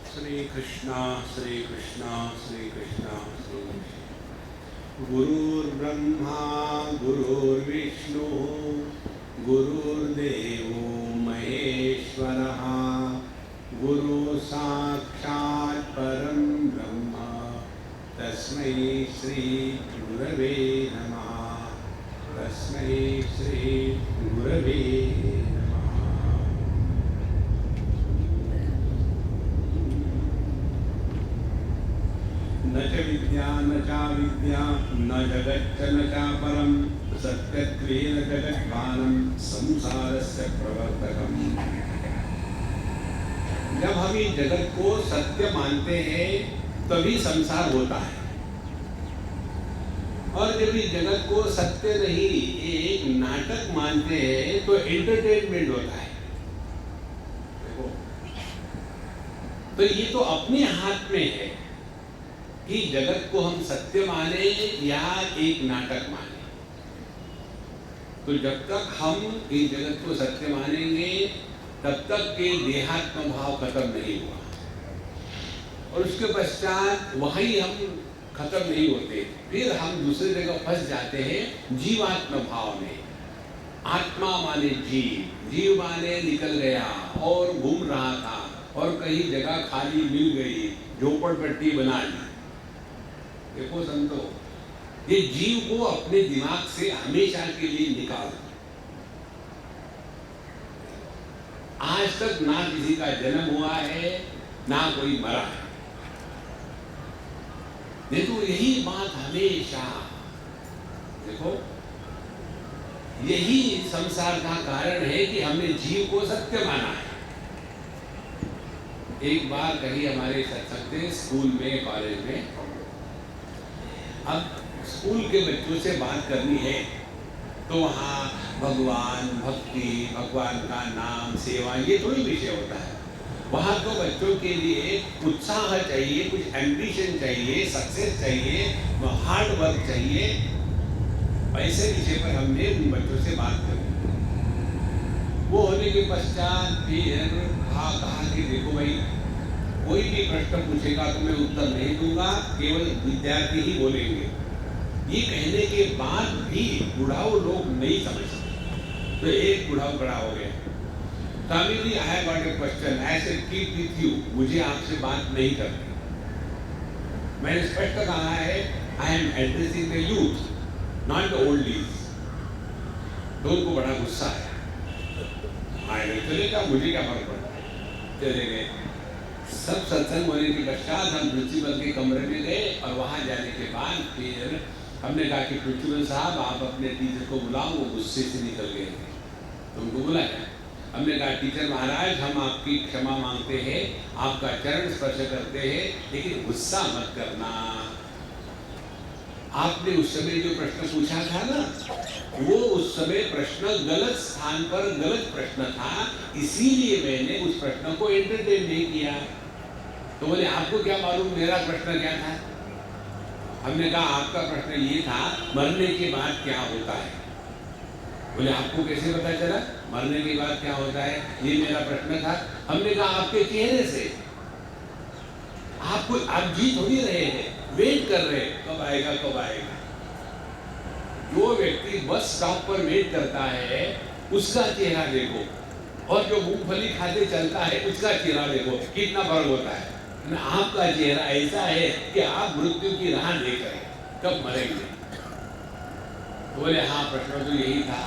श्री कृष्णा श्री कृष्णा श्री कृष्णा श्री कृष्ण। गुरुर्ब्रह्मा गुरुर्विष्णु गुरुर्देवो महेश्वरः गुरु साक्षात् परं ब्रह्म तस्मै श्री गुरवे नमः। तस्मै श्री गुरवे न च विद्या न चाविद्या न जगच्च न चापरं सत्यत्वेन जगद्भानं संसारस्य प्रवर्तकम्। जब हम इस जगत को सत्य मानते हैं तभी संसार होता है, और जब इस जगत को सत्य नहीं एक नाटक मानते हैं तो एंटरटेनमेंट होता है। देखो, तो ये तो अपने हाथ में है कि जगत को हम सत्य माने या एक नाटक माने। तो जब तक हम इस जगत को सत्य मानेंगे तब तक के देहात्म भाव खत्म नहीं हुआ, और उसके पश्चात वही हम खत्म नहीं होते, फिर हम दूसरी जगह फंस जाते हैं जीवात्म भाव में। आत्मा माने जीव, जीव माने निकल गया और घूम रहा था और कहीं जगह खाली मिल गई, झोपड़पट्टी बना ली। देखो संतो, ये जीव को अपने दिमाग से हमेशा के लिए निकाल। आज तक ना किसी का जन्म हुआ है ना कोई मरा है। देखो यही बात हमेशा, देखो यही संसार का कारण है कि हमने जीव को सत्य माना है। एक बार कहीं हमारे सत्संग स्कूल में कॉलेज में, अब स्कूल के बच्चों से बात करनी है तो वहाँ भगवान, भक्ति, भगवान का नाम, सेवा, ये थोड़ी विषय होता है। वहाँ तो बच्चों के लिए उत्साह चाहिए, कुछ एम्बिशन चाहिए, सक्सेस चाहिए, हार्ड वर्क चाहिए। ऐसे विषय पर हमने उन बच्चों से बात करी। वो होने के पश्चात फिर कहा कि देखो भाई, कोई भी प्रश्न पूछेगा तो मैं उत्तर नहीं दूंगा, केवल विद्यार्थी ही बोलेंगे। ये कहने के बाद भी बुढ़ाऊ लोग नहीं समझते। तो एक बुढ़ाऊ खड़ा हो गया, Swami ji I have got a question, I said keep with you, मुझे आपसे बात नहीं करनी। मैंने स्पष्ट कहा है, I am addressing the youth not the oldies. तो उनको बड़ा गुस्सा है, चलेगा, मुझे क्या फर्क पड़ता है, चले गए। सब सत्संग होने के पश्चात हम प्रिंसिपल के कमरे में गए, और वहां जाने के बाद फिर हमने कहा कि प्रिंसिपल साहब आप अपने टीचर को बुलाओ, वो गुस्से से निकल गए। तो उनको बुलाया, हमने कहा टीचर महाराज हम आपकी क्षमा मांगते हैं, आपका चरण स्पर्श करते हैं, लेकिन गुस्सा मत करना। आपने उस समय जो प्रश्न पूछा था ना, वो उस समय प्रश्न गलत स्थान पर गलत प्रश्न था, इसीलिए मैंने उस प्रश्न को एंटरटेन नहीं किया। तो बोले आपको क्या मालूम मेरा प्रश्न क्या था? हमने कहा आपका प्रश्न ये था मरने के बाद क्या होता है। बोले आपको कैसे पता चला मरने के बाद क्या होता है? ये मेरा प्रश्न था। हमने कहा आपके चेहरे से, आपको आप जी थोड़ी रहे हैं, वेट कर रहे हैं कब आएगा कब आएगा। जो व्यक्ति बस स्टॉप पर वेट करता है उसका चेहरा देखो, और जो मूंगफली खाते चलता है उसका चेहरा देखो, कितना फर्क होता है। आपका चेहरा ऐसा है कि आप मृत्यु की राह देख रहे हैं, कब मरेंगे। बोले हाँ प्रश्न तो यही था।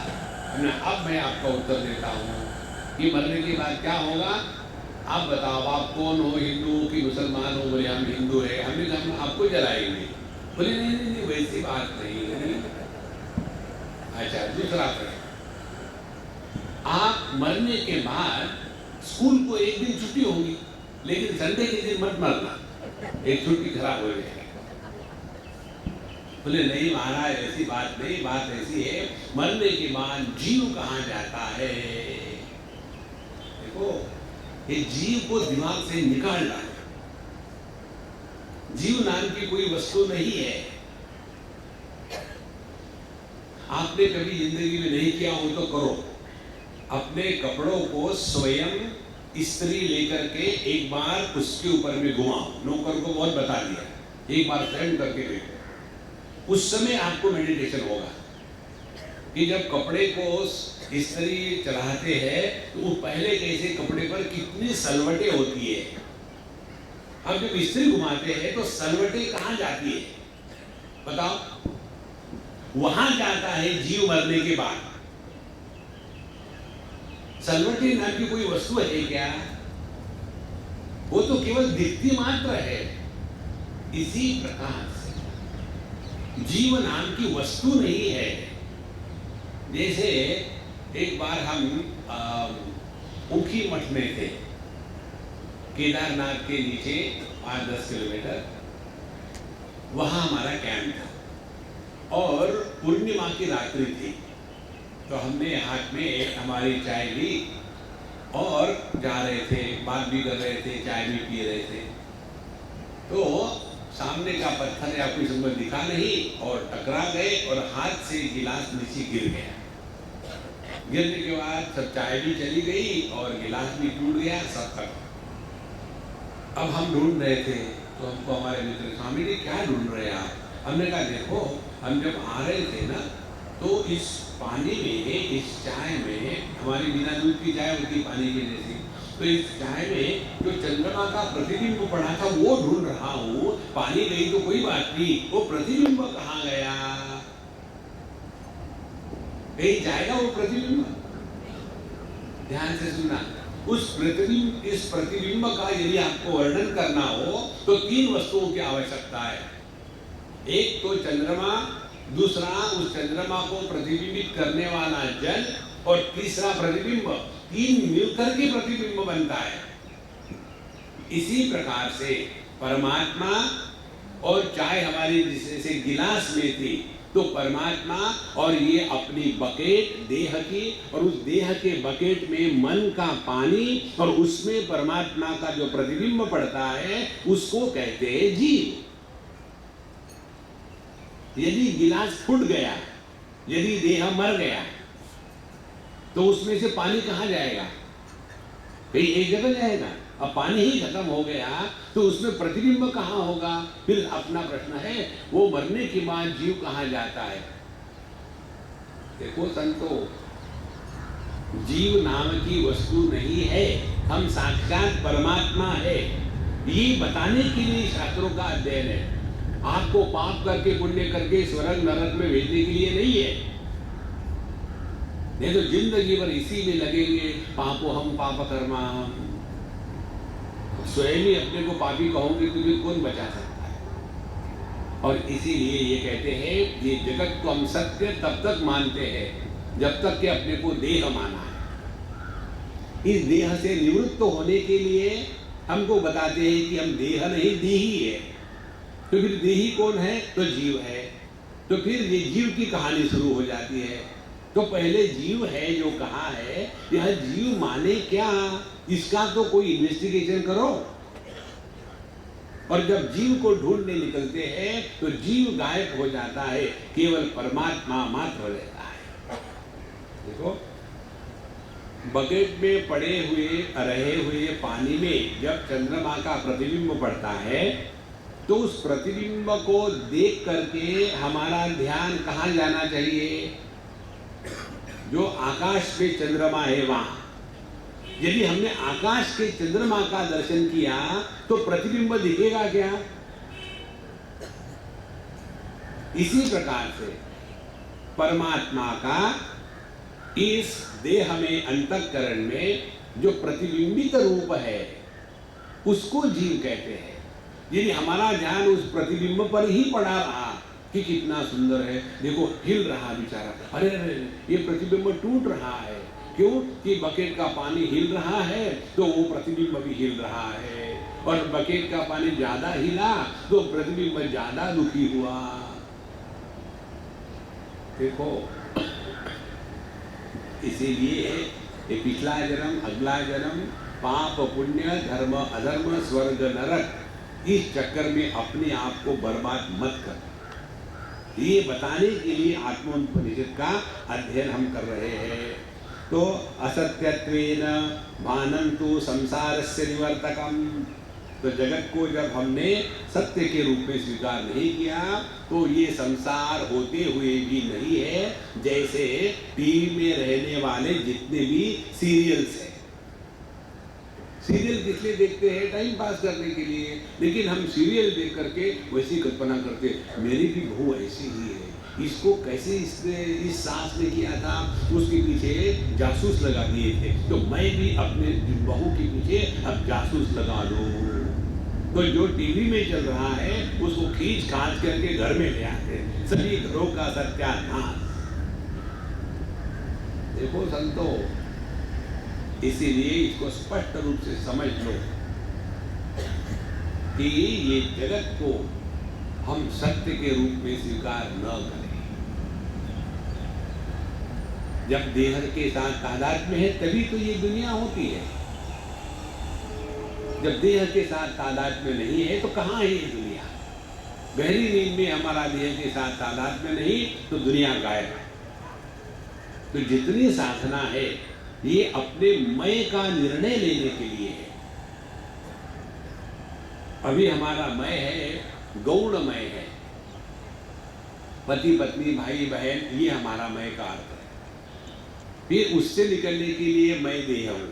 अब मैं आपका उत्तर देता हूँ कि मरने के बाद क्या होगा। आप बताओ आप कौन हो, हिंदू हो कि मुसलमान हो? बोले हम हिंदू है। हमने कहा हम आपको जलाएंगे। बोले नहीं नहीं नहीं वैसी बात नहीं है। अच्छा दूसरा प्रश्न, आप मरने के बाद स्कूल को एक दिन छुट्टी होगी, लेकिन संडे के दिन मत मरना, एक छुट्टी खराब हो जाएगी। बोले नहीं महाराज ऐसी बात नहीं, बात ऐसी है मरने के बाद जीव कहाँ जाता है। देखो ये जीव को दिमाग से निकाल डालो। जीव नाम की कोई वस्तु नहीं है। आपने कभी जिंदगी में नहीं किया हो तो करो, अपने कपड़ों को स्वयं स्त्री लेकर के एक बार उसके ऊपर में घुमाओ, नौकर को बहुत बता दिया, एक बार स्वयं करके देखो, उस समय आपको मेडिटेशन होगा कि जब कपड़े को स्त्री चढ़ाते हैं तो वो पहले कैसे कपड़े पर कितनी सलवटें होती है। अब जब स्त्री घुमाते हैं तो सलवटें कहाँ जाती है बताओ? वहां जाता है जीव मरने के बाद। सलवटें नाम की कोई वस्तु है क्या? वो तो केवल दिखती मात्र है। इसी प्रकार से जीव नाम की वस्तु नहीं है। जैसे एक बार हम ऊखी मठ में थे, केदारनाथ के नीचे 8-10 किलोमीटर, वहां हमारा कैंप था और पूर्णिमा की रात्रि थी। तो हमने हाथ में हमारी चाय ली और जा रहे थे, बात भी कर रहे थे, चाय भी पी रहे थे। तो सामने का पत्थर या कोई समझ दिखा नहीं और टकरा गए और हाथ से गिलास नीचे गिर गया। गिरने के बाद सब चाय भी चली गई और गिलास भी टूट गया, सब तक। अब हम ढूंढ रहे थे तो हमको हमारे मित्र, स्वामी जी क्या ढूंढ रहे हैं आप? हमने कहा देखो, हम जब आ रहे थे ना तो इस पानी में, इस चाय में, हमारी बिना दूध की चाय होती पानी की जैसी, तो इस चाय में जो चंद्रमा का प्रतिबिंब पड़ा था वो ढूंढ रहा हूँ। पानी गई तो कोई बात नहीं, वो प्रतिबिंब कहाँ गया? कहीं जाएगा वो प्रतिबिंब? ध्यान से सुनना, इस प्रतिबिंब का यदि आपको वर्णन करना हो तो 3 वस्तुओं की आवश्यकता है। एक तो चंद्रमा, दूसरा उस चंद्रमा को प्रतिबिंबित करने वाला जल, और तीसरा प्रतिबिंब। 3 मिलकर के प्रतिबिंब बनता है। इसी प्रकार से परमात्मा और चाय हमारी जैसे गिलास में थी, तो परमात्मा और ये अपनी बकेट देह की, और उस देह के बकेट में मन का पानी, और उसमें परमात्मा का जो प्रतिबिंब पड़ता है उसको कहते हैं जीव। यदि गिलास फूट गया, यदि देह मर गया, तो उसमें से पानी कहाँ जाएगा? कहीं एक जगह जाएगा। अब पानी ही खत्म हो गया तो उसमें प्रतिबिंब कहाँ होगा? फिर अपना प्रश्न है, वो मरने के बाद जीव कहाँ जाता है? देखो संतो, जीव नाम की वस्तु नहीं है, हम साक्षात परमात्मा है। ये बताने के लिए शास्त्रों का अध्ययन है। आपको पाप करके पुण्य करके स्वर्ग नरक में भेजने के लिए नहीं है। नहीं तो जिंदगी भर इसी में लगेंगे, पापो हम पाप कर्मा। स्वयं ही अपने को पापी कहोगे तो फिर कौन बचा सकता है? और इसीलिए ये कहते हैं, ये जगत को हम सत्य तब तक मानते हैं जब तक कि अपने को देह माना है। इस देह से निवृत्त होने के लिए हमको बताते हैं कि हम देह नहीं, देही है। तो फिर देही कौन है? तो जीव है। तो फिर ये जीव की कहानी शुरू हो जाती है। तो पहले जीव है जो कहा है, यह जीव माने क्या, इसका तो कोई इन्वेस्टिगेशन करो। और जब जीव को ढूंढने निकलते हैं तो जीव गायब हो जाता है, केवल परमात्मा मात्र रहता है। देखो, बकेट में पड़े हुए रहे हुए पानी में जब चंद्रमा का प्रतिबिंब पड़ता है तो उस प्रतिबिंब को देख करके हमारा ध्यान कहाँ जाना चाहिए? जो आकाश पे चंद्रमा है वहां। यदि हमने आकाश के चंद्रमा का दर्शन किया तो प्रतिबिंब दिखेगा क्या? इसी प्रकार से परमात्मा का इस देह में, अंतःकरण में जो प्रतिबिंबित रूप है उसको जीव कहते हैं। यदि हमारा ध्यान उस प्रतिबिंब पर ही पड़ा रहा कि कितना सुंदर है, देखो हिल रहा बेचारा, अरे अरे ये प्रतिबिंब टूट रहा है, क्यों कि बकेट का पानी हिल रहा है तो वो प्रतिबिंब भी हिल रहा है, और बकेट का पानी ज्यादा हिला तो प्रतिबिंब ज्यादा दुखी हुआ। देखो, इसीलिए ये पिछला जन्म, अगला जन्म, पाप पुण्य, धर्म अधर्म, स्वर्ग नरक, इस चक्कर में अपने आप को बर्बाद मत कर। ये बताने के लिए आत्मोपनिषद का अध्ययन हम कर रहे हैं। तो असत्यत्वेन भानन्तु संसारस्य निवर्तकम्। तो जगत को जब हमने सत्य के रूप में स्वीकार नहीं किया तो ये संसार होते हुए भी नहीं है। जैसे टीवी में रहने वाले जितने भी सीरियल्स हैं, सीरियल किस लिए देखते हैं? टाइम पास करने के लिए। लेकिन हम सीरियल देख करके वैसी कल्पना करते, मेरी भी बहू ऐसी ही है, इसको कैसे इसने इस सास ने किया था, उसके पीछे जासूस लगा दिए थे, तो मैं भी अपने बहू के पीछे अब जासूस लगा दूं। तो जो टीवी में चल रहा है उसको खींच खांच करके घर में ले आते, सभी घरों का सत्यानाश। देखो संतो, इसीलिए इसको स्पष्ट रूप से समझ लो कि ये जगत को हम सत्य के रूप में स्वीकार न करें। जब देह के साथ तादात्म्य है तभी तो ये दुनिया होती है। जब देह के साथ तादात्म्य नहीं है तो कहाँ है ये दुनिया? गहरी नींद में हमारा देह के साथ तादात्म्य नहीं तो दुनिया गायब है। तो जितनी साधना है ये अपने मैं का निर्णय लेने के लिए है। अभी हमारा मैं है गौण मैं है, पति पत्नी भाई बहन, ये हमारा मैं का अर्थ है। फिर उससे निकलने के लिए मैं देह हूं,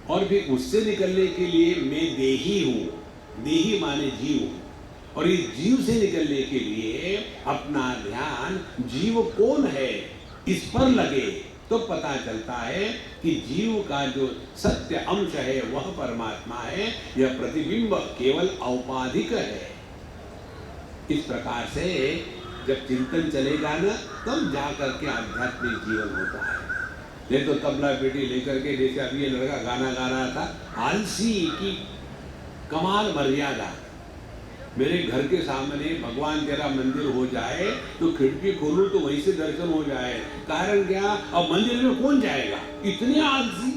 और फिर उससे निकलने के लिए मैं देही हूं। देही माने जीव। और इस जीव से निकलने के लिए अपना ध्यान जीव कौन है इस पर लगे तो पता चलता है कि जीव का जो सत्य अंश है वह परमात्मा है, यह प्रतिबिंब केवल औपाधिक है। इस प्रकार से जब चिंतन चलेगा ना तब जाकर के आध्यात्मिक जीवन होता है। नहीं तो तबला पेटी लेकर के, जैसे अभी ये लड़का गाना गा रहा था, आलसी की कमाल मर्यादा। मेरे घर के सामने भगवान तेरा मंदिर हो जाए तो खिड़की खोलूं तो वहीं से दर्शन हो जाए। कारण क्या? अब मंदिर में कौन जाएगा? इतने आलसी।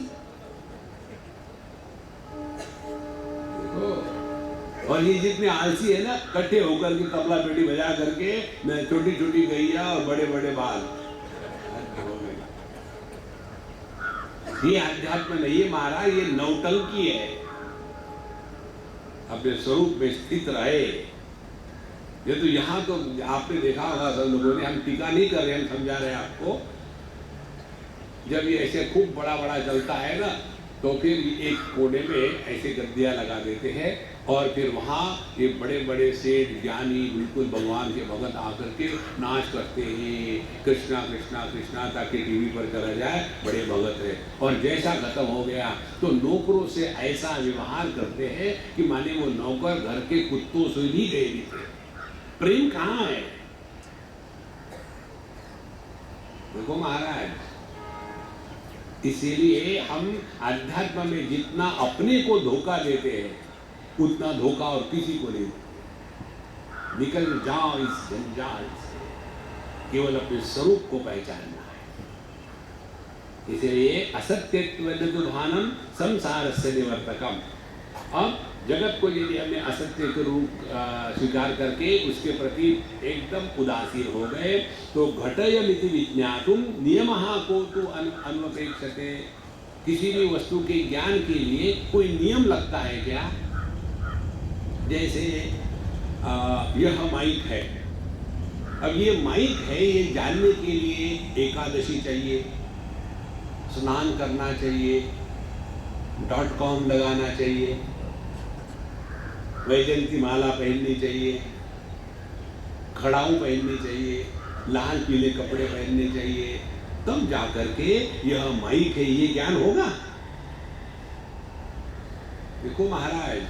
और ये जितने आलसी है ना, इकट्ठे होकर के तबला पेटी बजा करके छोटी छोटी गैया और बड़े बड़े बाल। ये अध्यात्म नहीं है महाराज, ये नौटंकी है। अपने स्वरूप में स्थित रहे। ये तो यहाँ तो आपने देखा होगा सब लोगों ने, हम टीका नहीं कर रहे, हम समझा रहे हैं आपको। जब ये ऐसे खूब बड़ा बड़ा चलता है ना तो फिर एक कोने में ऐसे गद्दियाँ लगा देते हैं और फिर वहाँ ये बड़े बड़े सेठ ज्ञानी बिल्कुल भगवान के भगत आकर के नाच करते हैं, कृष्णा कृष्णा कृष्णा, ताकि टीवी पर चला जाए बड़े भगत है। और जैसा खत्म हो गया तो नौकरों से ऐसा व्यवहार करते हैं कि माने वो नौकर घर के कुत्तों से भी गए भी थे। प्रेम कहाँ है? देखो महाराज, इसीलिए हम अध्यात्म में जितना अपने को धोखा देते हैं उतना धोखा और किसी को नहीं देते। निकल जाओ इस जंजाल से, केवल अपने स्वरूप को पहचानना है। इसलिए असत्यत्व भानम संसारस्य निवर्तकम। अब जगत को यदि हमने असत्य के रूप स्वीकार करके उसके प्रति एकदम उदासीन हो गए तो घटयमिति विज्ञातुम नियमः को तो अन्वपेक्षते। किसी भी वस्तु के ज्ञान के लिए कोई नियम लगता है क्या? जैसे यह माइक है, अब ये माइक है, ये जानने के लिए एकादशी चाहिए, स्नान करना चाहिए, .com लगाना चाहिए, वैजयंती माला पहननी चाहिए, खड़ाऊ पहननी चाहिए, लाल पीले कपड़े पहनने चाहिए, तब जाकर के यह माइक है ये ज्ञान होगा। देखो महाराज,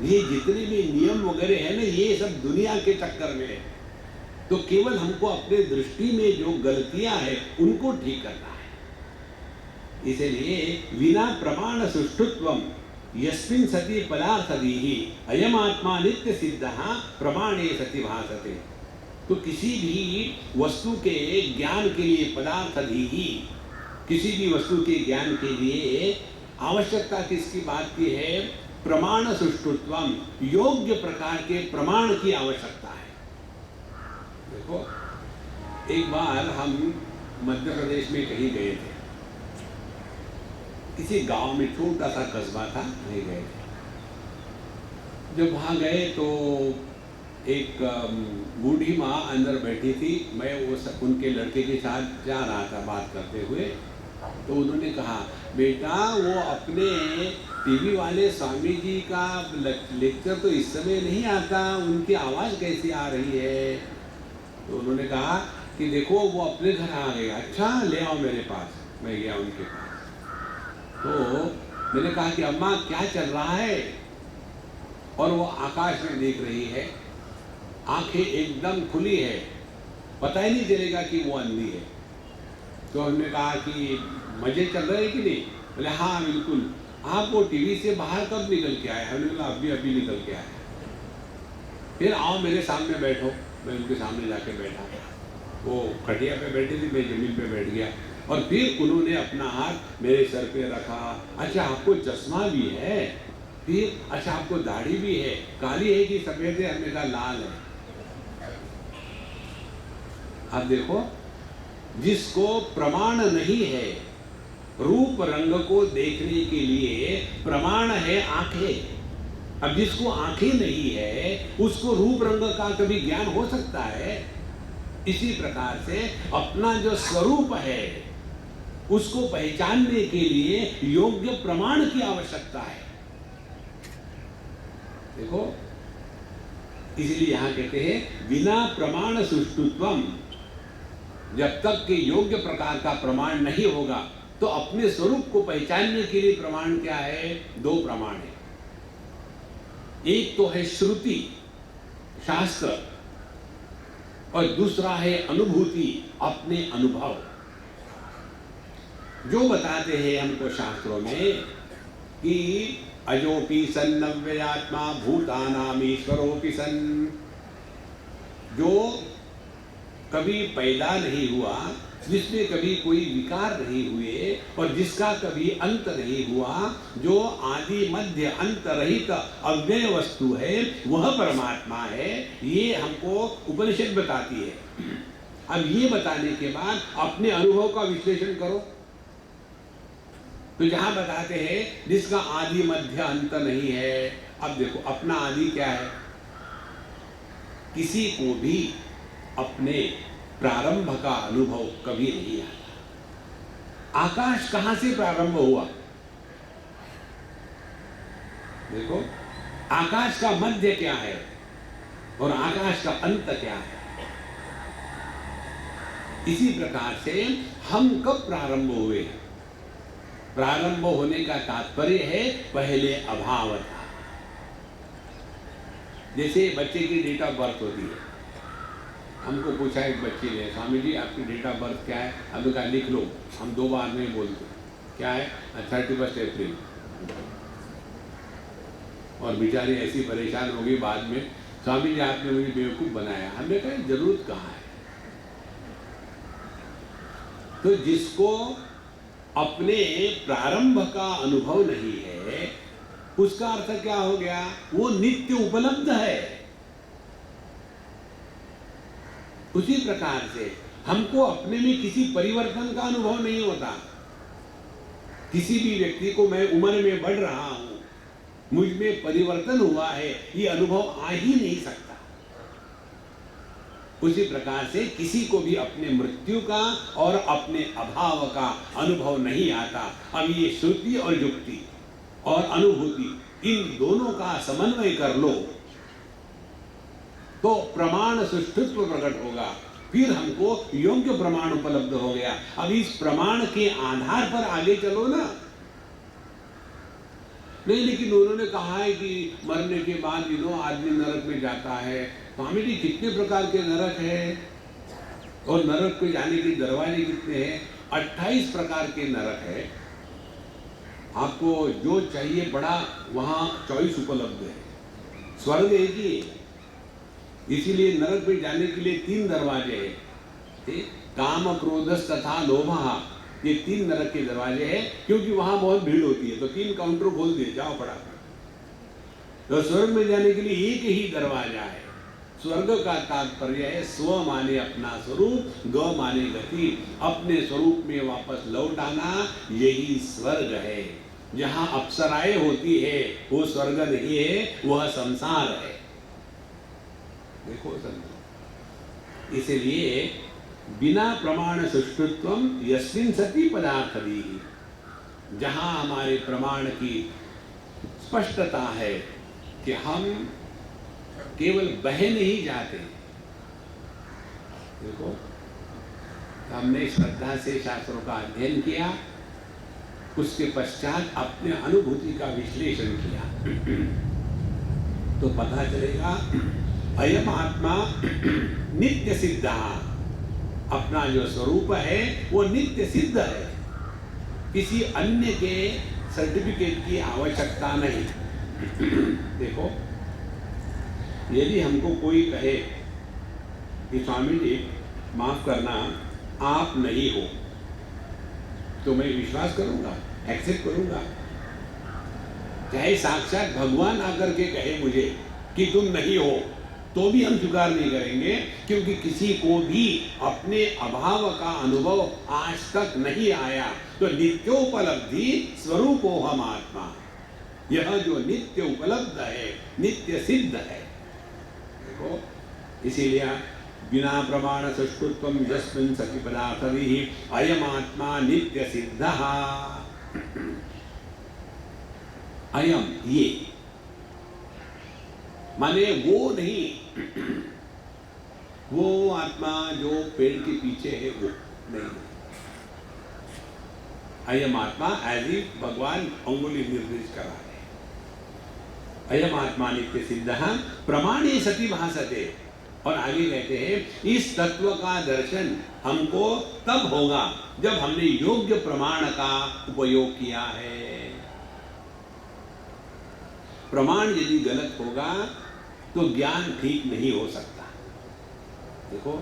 ये जितने भी नियम वगैरह है ना, ये सब दुनिया के चक्कर में है। तो केवल हमको अपने दृष्टि में जो गलतियां हैं उनको ठीक करना है। इसलिए विना प्रमाण सुष्ठुत्वम यस्मिन् सति पदार्थदीहि अयम आत्मा नित्य सिद्धः प्रमाणे सति भासते। तो किसी भी वस्तु के ज्ञान के लिए पदार्थदीहि, किसी भी वस्तु के ज्ञान के लिए आवश्यकता किसकी बात की है? प्रमाण सुष्ठुत्वम, योग्य प्रकार के प्रमाण की आवश्यकता है। देखो, एक बार हम मध्य प्रदेश में कहीं गए थे, किसी गांव में, छोटा सा कस्बा था, वहीं गए थे। जब वहाँ गए तो एक बूढ़ी माँ अंदर बैठी थी। मैं उनके लड़के के साथ जा रहा था बात करते हुए। तो उन्होंने कहा, बेटा वो अपने टीवी वाले स्वामी जी का लेक्चर तो इस समय नहीं आता, उनकी आवाज़ कैसी आ रही है? तो उन्होंने कहा कि देखो वो अपने घर आ गए। अच्छा, ले आओ मेरे पास। मैं गया उनके पास। तो मैंने कहा कि अम्मा क्या चल रहा है? और वो आकाश में देख रही है, आंखें एकदम खुली है, पता ही नहीं चलेगा कि वो अंधी है। तो हमने कहा कि मजे चल रहे हैं कि नहीं? बोले हाँ बिल्कुल। आप वो टीवी से बाहर कब निकल के आए? हमने बोला अभी अभी निकल के आए। फिर आओ मेरे सामने बैठो। मैं उनके सामने जाके बैठा। वो खटिया पे बैठी थी, मैं जमीन पे बैठ गया। और फिर उन्होंने अपना हाथ मेरे सर पे रखा। अच्छा, आपको चश्मा भी है? फिर अच्छा, आपको दाढ़ी भी है? काली है कि सफेद है? हमने कहा लाल है। अब देखो, जिसको प्रमाण नहीं है, रूप रंग को देखने के लिए प्रमाण है आंखें। अब जिसको आंखें नहीं है, उसको रूप रंग का कभी ज्ञान हो सकता है? इसी प्रकार से अपना जो स्वरूप है, उसको पहचानने के लिए योग्य प्रमाण की आवश्यकता है। देखो, इसलिए यहां कहते हैं बिना प्रमाण सुष्ठुत्वम। जब तक कि योग्य प्रकार का प्रमाण नहीं होगा, तो अपने स्वरूप को पहचानने के लिए प्रमाण क्या है? दो प्रमाण है। एक तो है श्रुति, शास्त्र, और दूसरा है अनुभूति, अपने अनुभव। जो बताते हैं हमको शास्त्रों में कि अजोपि सन् नव्ययात्मा भूतानाम ईश्वरोपि सन्, जो कभी पैदा नहीं हुआ, जिसमें कभी कोई विकार नहीं हुए और जिसका कभी अंत नहीं हुआ, जो आदि मध्य अंत रहित अव्यय वस्तु है, वह परमात्मा है। ये हमको उपनिषद बताती है। अब ये बताने के बाद अपने अनुभव का विश्लेषण करो। तो जहां बताते हैं जिसका आदि मध्य अंत नहीं है, अब देखो अपना आदि क्या है? किसी को भी अपने प्रारंभ का अनुभव कभी नहीं आता। आकाश कहां से प्रारंभ हुआ? देखो, आकाश का मध्य क्या है और आकाश का अंत क्या है? इसी प्रकार से हम कब प्रारंभ हुए? प्रारंभ होने का तात्पर्य है पहले अभाव था। जैसे बच्चे की डेट ऑफ बर्थ होती है। हमको पूछा एक बच्चे ने, स्वामी जी आपकी डेट ऑफ बर्थ क्या है? हमने कहा लिख लो। हम 2 बार नहीं बोलते। क्या है? 31 अप्रैल। और बेचारी ऐसी परेशान होगी बाद में, स्वामी जी आपने मुझे बेवकूफ़ बनाया। हमने कहा जरूरत कहाँ है? तो जिसको अपने प्रारंभ का अनुभव नहीं है, उसका अर्थ क्या हो गया? वो नित्य उपलब्ध है। उसी प्रकार से हमको अपने में किसी परिवर्तन का अनुभव नहीं होता। किसी भी व्यक्ति को मैं उम्र में बढ़ रहा हूं, मुझ में परिवर्तन हुआ है, ये अनुभव आ ही नहीं सकता। उसी प्रकार से किसी को भी अपने मृत्यु का और अपने अभाव का अनुभव नहीं आता। अब ये श्रुति और युक्ति और अनुभूति, इन दोनों का समन्वय कर लो तो प्रमाण सुष्ठुत्व प्रकट होगा। फिर हमको योग्य प्रमाण उपलब्ध हो गया। अब इस प्रमाण के आधार पर आगे चलो ना। नहीं, लेकिन उन्होंने कहा है कि मरने के बाद आदमी नरक में जाता है। स्वामी जी कितने प्रकार के नरक हैं और नरक पे जाने के दरवाजे कितने हैं? 28 प्रकार के नरक है। आपको जो चाहिए बड़ा वहां चॉइस उपलब्ध है। स्वर्ग एक ही है, इसीलिए नरक पे जाने के लिए 3 दरवाजे हैं। काम, क्रोध तथा लोभ, ये 3 नरक के दरवाजे हैं, क्योंकि वहां बहुत भीड़ होती है। तो 3 काउंटर खोल दिए, जाओ फटाफट। तो स्वर्ग में जाने के लिए एक ही दरवाजा है। स्वर्ग का तात्पर्य है स्व माने अपना स्वरूप, ग माने गति, अपने स्वरूप में वापस लौट आना, यही स्वर्ग है। जहां अप्सराएं होती है वो स्वर्ग नहीं है, वह संसार है। देखो समझो, इसलिए बिना प्रमाण सुष्ठुत्वम यस्मिन् सति पदार्थदी, जहां हमारे प्रमाण की स्पष्टता है कि हम केवल बह नहीं जाते। देखो, हमने श्रद्धा से शास्त्रों का अध्ययन किया, उसके पश्चात अपने अनुभूति का विश्लेषण किया, तो पता चलेगा अयम आत्मा नित्य सिद्ध, अपना जो स्वरूप है वो नित्य सिद्ध है, किसी अन्य के सर्टिफिकेट की आवश्यकता नहीं। देखो, यदि हमको कोई कहे कि स्वामी जी माफ करना आप नहीं हो, तो मैं विश्वास करूंगा, एक्सेप्ट करूंगा। चाहे साक्षात भगवान आकर के कहे मुझे कि तुम नहीं हो, तो भी हम स्वीकार नहीं करेंगे, क्योंकि किसी को भी अपने अभाव का अनुभव आज तक नहीं आया। तो नित्योपलब्धि स्वरूपो हम आत्मा, यह जो नित्य उपलब्ध है, नित्य सिद्ध है। देखो, इसीलिए बिना प्रमाण सुष्ठुत्वम यस्मिन् सति पदार्थदिः अयम आत्मा नित्य सिद्धः। अयम, ये माने वो नहीं, वो आत्मा जो पेड़ के पीछे है वो नहीं। अयम आत्मा एज इफ भगवान अंगुली निर्देश कर रहा है। अयम आत्मा नित्य सिद्धः प्रमाणे सति भासते। और आगे कहते हैं इस तत्व का दर्शन हमको तब होगा जब हमने योग्य प्रमाण का उपयोग किया है। प्रमाण यदि गलत होगा तो ज्ञान ठीक नहीं हो सकता। देखो,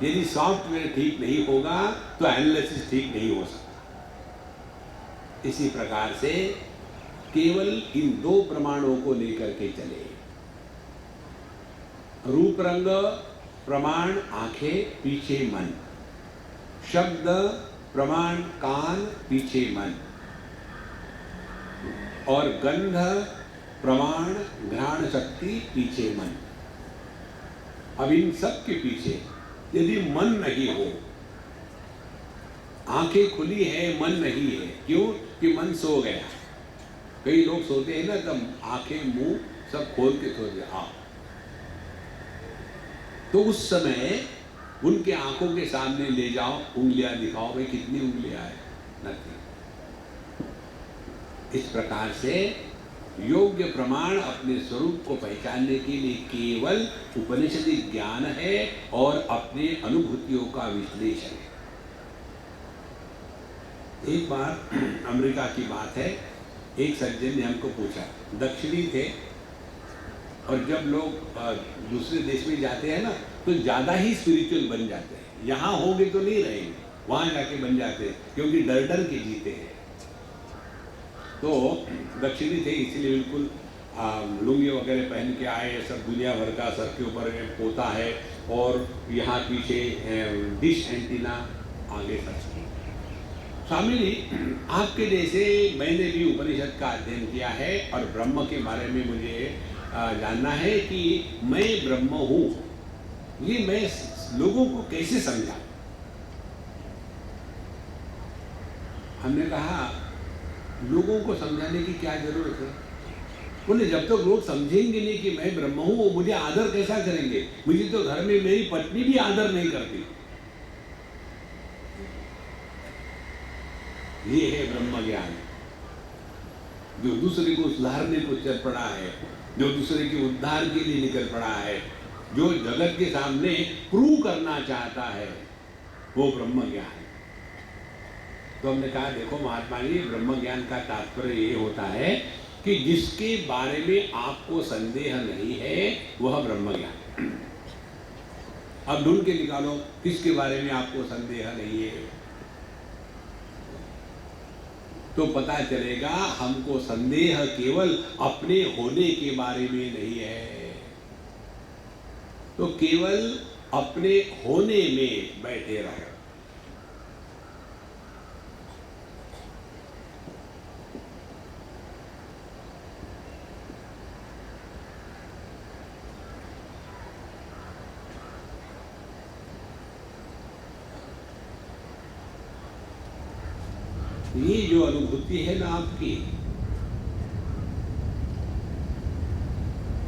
यदि सॉफ्टवेयर ठीक नहीं होगा तो एनालिसिस ठीक नहीं हो सकता। इसी प्रकार से केवल इन दो प्रमाणों को लेकर के चले। रूप रंग प्रमाण आंखें, पीछे मन। शब्द प्रमाण कान, पीछे मन। और गंध प्रमाण घ्राण शक्ति, पीछे मन। अब इन सब के पीछे यदि मन नहीं हो, आंखें खुली है मन नहीं है, क्यों कि मन सो गया। कई लोग सोते हैं ना, तब आंखें मुंह सब खोल के सो गया, तो उस समय उनके आंखों के सामने ले जाओ, उंगलियां दिखाओ, भाई कितनी उंगलियां है, नहीं। इस प्रकार से योग्य प्रमाण अपने स्वरूप को पहचानने के लिए केवल उपनिषदि ज्ञान है और अपने अनुभूतियों का विश्लेषण है। एक बार अमेरिका की बात है, एक सज्जन ने हमको पूछा, दक्षिणी थे, और जब लोग दूसरे देश में जाते हैं ना तो ज़्यादा ही स्पिरिचुअल बन जाते हैं। यहाँ होंगे तो नहीं रहेंगे, वहाँ जाके बन जाते हैं, क्योंकि डर डर के जीते हैं। तो दक्षिणी थे, इसीलिए बिल्कुल लुंगी वगैरह पहन के आए, सब दुनिया भर का सर के ऊपर पोता है, और यहाँ पीछे डिश एंटीना आगे सर। स्वामी जी, आपके जैसे मैंने भी उपनिषद का अध्ययन किया है और ब्रह्म के बारे में मुझे जानना है कि मैं ब्रह्म हूँ, ये मैं लोगों को कैसे समझाऊं? हमने कहा, लोगों को समझाने की क्या जरूरत है? बोले, जब तक लोग समझेंगे नहीं कि मैं ब्रह्म हूँ, वो मुझे आदर कैसा करेंगे? मुझे तो घर में मेरी पत्नी भी आदर नहीं करती। ये है ब्रह्म ज्ञान, जो दूसरे को सुधारने को चल पड़ा है, जो दूसरे के उद्धार के लिए निकल पड़ा है, जो जगत के सामने प्रूव करना चाहता है, वो ब्रह्म ज्ञान है। तो हमने कहा, देखो महात्मा जी, ब्रह्म ज्ञान का तात्पर्य ये होता है कि जिसके बारे में आपको संदेह नहीं है वह ब्रह्म ज्ञान। अब ढूंढ के निकालो किसके बारे में आपको संदेह नहीं है, तो पता चलेगा हमको संदेह केवल अपने होने के बारे में नहीं है। तो केवल अपने होने में बैठे रहो। ये जो अनुभूति है ना आपकी,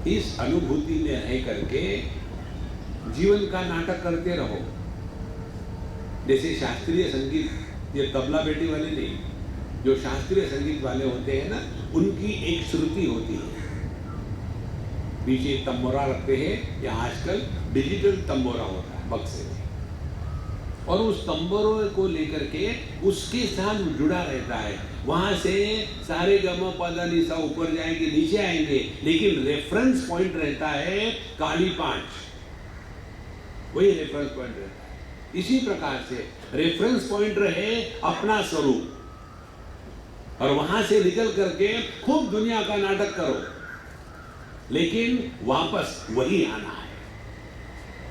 इस अनुभूति में रह करके जीवन का नाटक करते रहो। जैसे शास्त्रीय संगीत, ये तबला बेटी वाले नहीं, जो शास्त्रीय संगीत वाले होते हैं ना, उनकी एक श्रुति होती है, पीछे तंबोरा रखते हैं, या आजकल डिजिटल तंबोरा होता है बक्से में, और उस तंबोरों को लेकर के उसके साथ जुड़ा रहता है। वहां से सारे गम पदा निशा ऊपर जाएंगे, नीचे आएंगे, लेकिन रेफरेंस पॉइंट रहता है काली पांच, वही रेफरेंस पॉइंट रहता है। इसी प्रकार से रेफरेंस पॉइंट रहे अपना स्वरूप, और वहां से निकल करके खूब दुनिया का नाटक करो, लेकिन वापस वही आना है।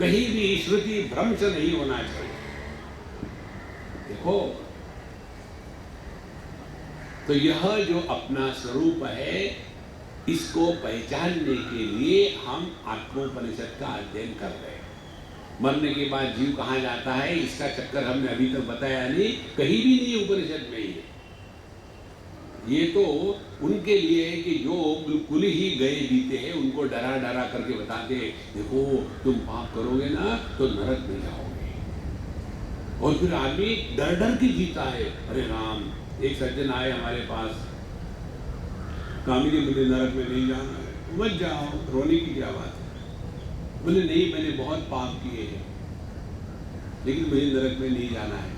कहीं भी श्रुति भ्रंश नहीं होना चाहिए। देखो, तो यह जो अपना स्वरूप है, इसको पहचानने के लिए हम आत्मोपनिषद का अध्ययन कर रहे हैं। मरने के बाद जीव कहाँ जाता है, इसका चक्कर हमने अभी तक बताया नहीं, कहीं भी नहीं, उपनिषद में ही है। ये तो उनके लिए है कि जो बिल्कुल ही गए बीते हैं, उनको डरा डरा करके बताते हैं, देखो तुम पाप करोगे ना तो नरक में जाओगे। और फिर आदमी डर डर के जीता है। अरे राम, एक सज्जन आए हमारे पास, कामिनी मुझे नरक में नहीं जाना है। मत जाओ, रोने की क्या बात है। बोले नहीं, मैंने बहुत पाप किए हैं, लेकिन मुझे नरक में नहीं जाना है।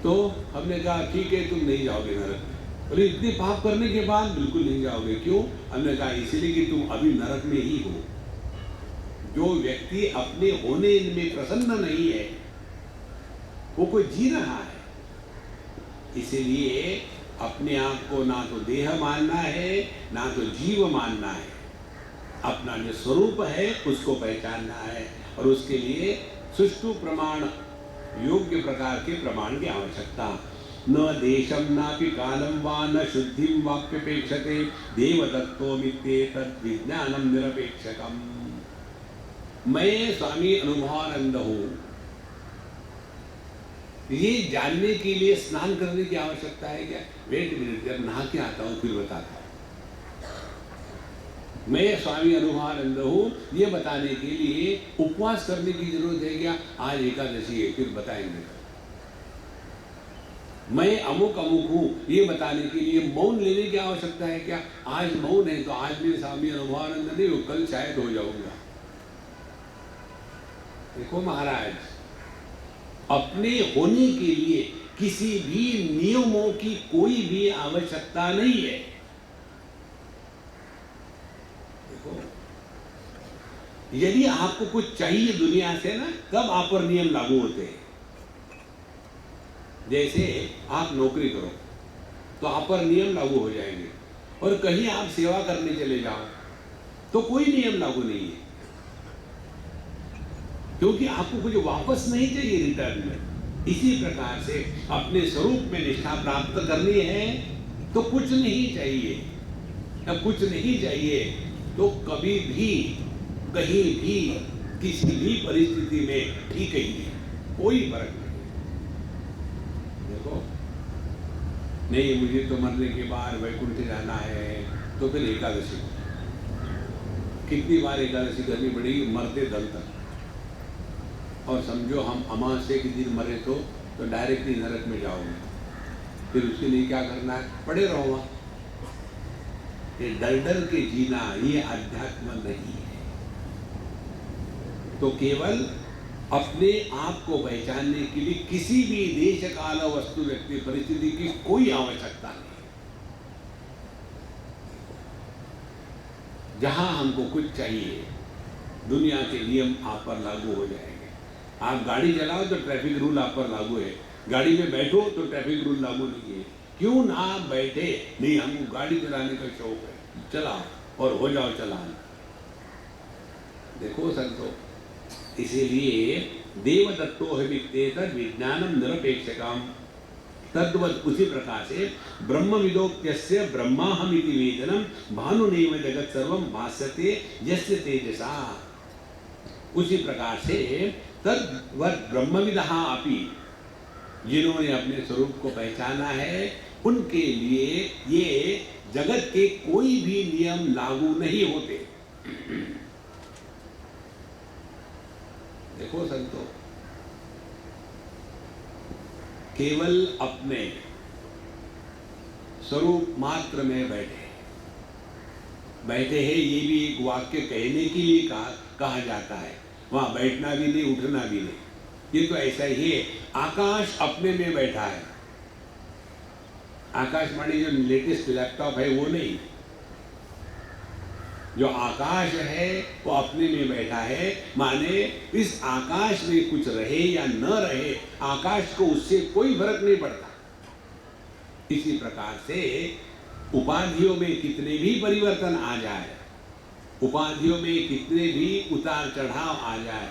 तो हमने कहा ठीक है, तुम नहीं जाओगे नरक में। बोले इतने पाप करने के बाद बिल्कुल नहीं जाओगे। क्यों? हमने कहा इसलिए कि तुम अभी नरक में ही हो। जो व्यक्ति अपने होने में प्रसन्न नहीं है, वो कोई जी रहा है। इसलिए अपने आप को ना तो देह मानना है, ना तो जीव मानना है। अपना जो स्वरूप है उसको पहचानना है, और उसके लिए सुष्ठु प्रमाण, योग्य प्रकार के प्रमाण की आवश्यकता। न देशम नापि कालम वा न शुद्धिम वाप्यपेक्षते देवदत्तो मित्येतद् विज्ञानम निरपेक्षकम। मैं स्वामी अनुभवानंद हूं, ये जानने के लिए स्नान करने की आवश्यकता है क्या? वेट मिनट, जब नहा के आता हूं फिर बताता हूं। मैं स्वामी अनुभवानंद हूं, ये बताने के लिए उपवास करने की जरूरत है क्या? आज एकादशी है, फिर बताएंगे। मैं अमुक अमुक हूं, ये बताने के लिए मौन लेने की आवश्यकता है क्या? आज मौन है तो आज मैं स्वामी अनुभवानंद नहीं हूं, कल शायद हो जाऊंगा। देखो महाराज, अपने होने के लिए किसी भी नियमों की कोई भी आवश्यकता नहीं है। देखो, यदि आपको कुछ चाहिए दुनिया से ना, तब आप पर नियम लागू होते हैं। जैसे आप नौकरी करो तो आप पर नियम लागू हो जाएंगे, और कहीं आप सेवा करने चले जाओ तो कोई नियम लागू नहीं है, क्योंकि आपको कुछ वापस नहीं चाहिए रिटर्न में। इसी प्रकार से अपने स्वरूप में निष्ठा प्राप्त करनी है तो कुछ नहीं चाहिए। अब कुछ नहीं चाहिए तो कभी भी, कहीं भी, किसी भी परिस्थिति में ठीक ही है, कोई फर्क नहीं। देखो, नहीं मुझे तो मरने के बाद वैकुंठ जाना है, तो फिर एकादशी, कितनी बार एकादशी करनी पड़ेगी मरते दल तक। और समझो हम अमावस्या के दिन मरे तो डायरेक्टली नरक में जाओगे, फिर उसके लिए क्या करना है? पड़े रहो वहाँ। ये डर डर के जीना, ये अध्यात्म नहीं है। तो केवल अपने आप को पहचानने के लिए किसी भी देश काल वस्तु व्यक्ति परिस्थिति की कोई आवश्यकता नहीं। जहां हमको कुछ चाहिए, दुनिया के नियम आप पर लागू हो जाएंगे। आप गाड़ी चलाओ तो ट्रैफिक रूल आप पर लागू है, गाड़ी में बैठो तो ट्रैफिक रूल लागू नहीं है। क्यों ना बैठे? नहीं, हमको गाड़ी चलाने का शौक है, चलाओ और हो जाओ चालान। देखो संतो, इसीलिए देवदत्तो हवित्येत विज्ञानम निरपेक्षकम, तद्वत उसी प्रकार से ब्रह्मविदोक्त्यस्य ब्रह्माहमिति वेदनम भानुनैव जगत सर्वम भास्यते यस्य तेजसा। उसी प्रकार से तद्वत ब्रह्मविदः अपि, जिन्होंने अपने स्वरूप को पहचाना है, उनके लिए ये जगत के कोई भी नियम लागू नहीं होते। देखो संतो, केवल अपने स्वरूप मात्र में बैठे हैं, ये भी एक वाक्य कहने के लिए कहा जाता है। वहां बैठना भी नहीं, उठना भी नहीं, ये तो ऐसा ही है। आकाश अपने में बैठा है। आकाशवाणी जो लेटेस्ट लैपटॉप है वो नहीं, जो आकाश है वो अपने में बैठा है। माने इस आकाश में कुछ रहे या न रहे, आकाश को उससे कोई फर्क नहीं पड़ता। इसी प्रकार से उपाधियों में कितने भी परिवर्तन आ जाए, उपाधियों में कितने भी उतार चढ़ाव आ जाए,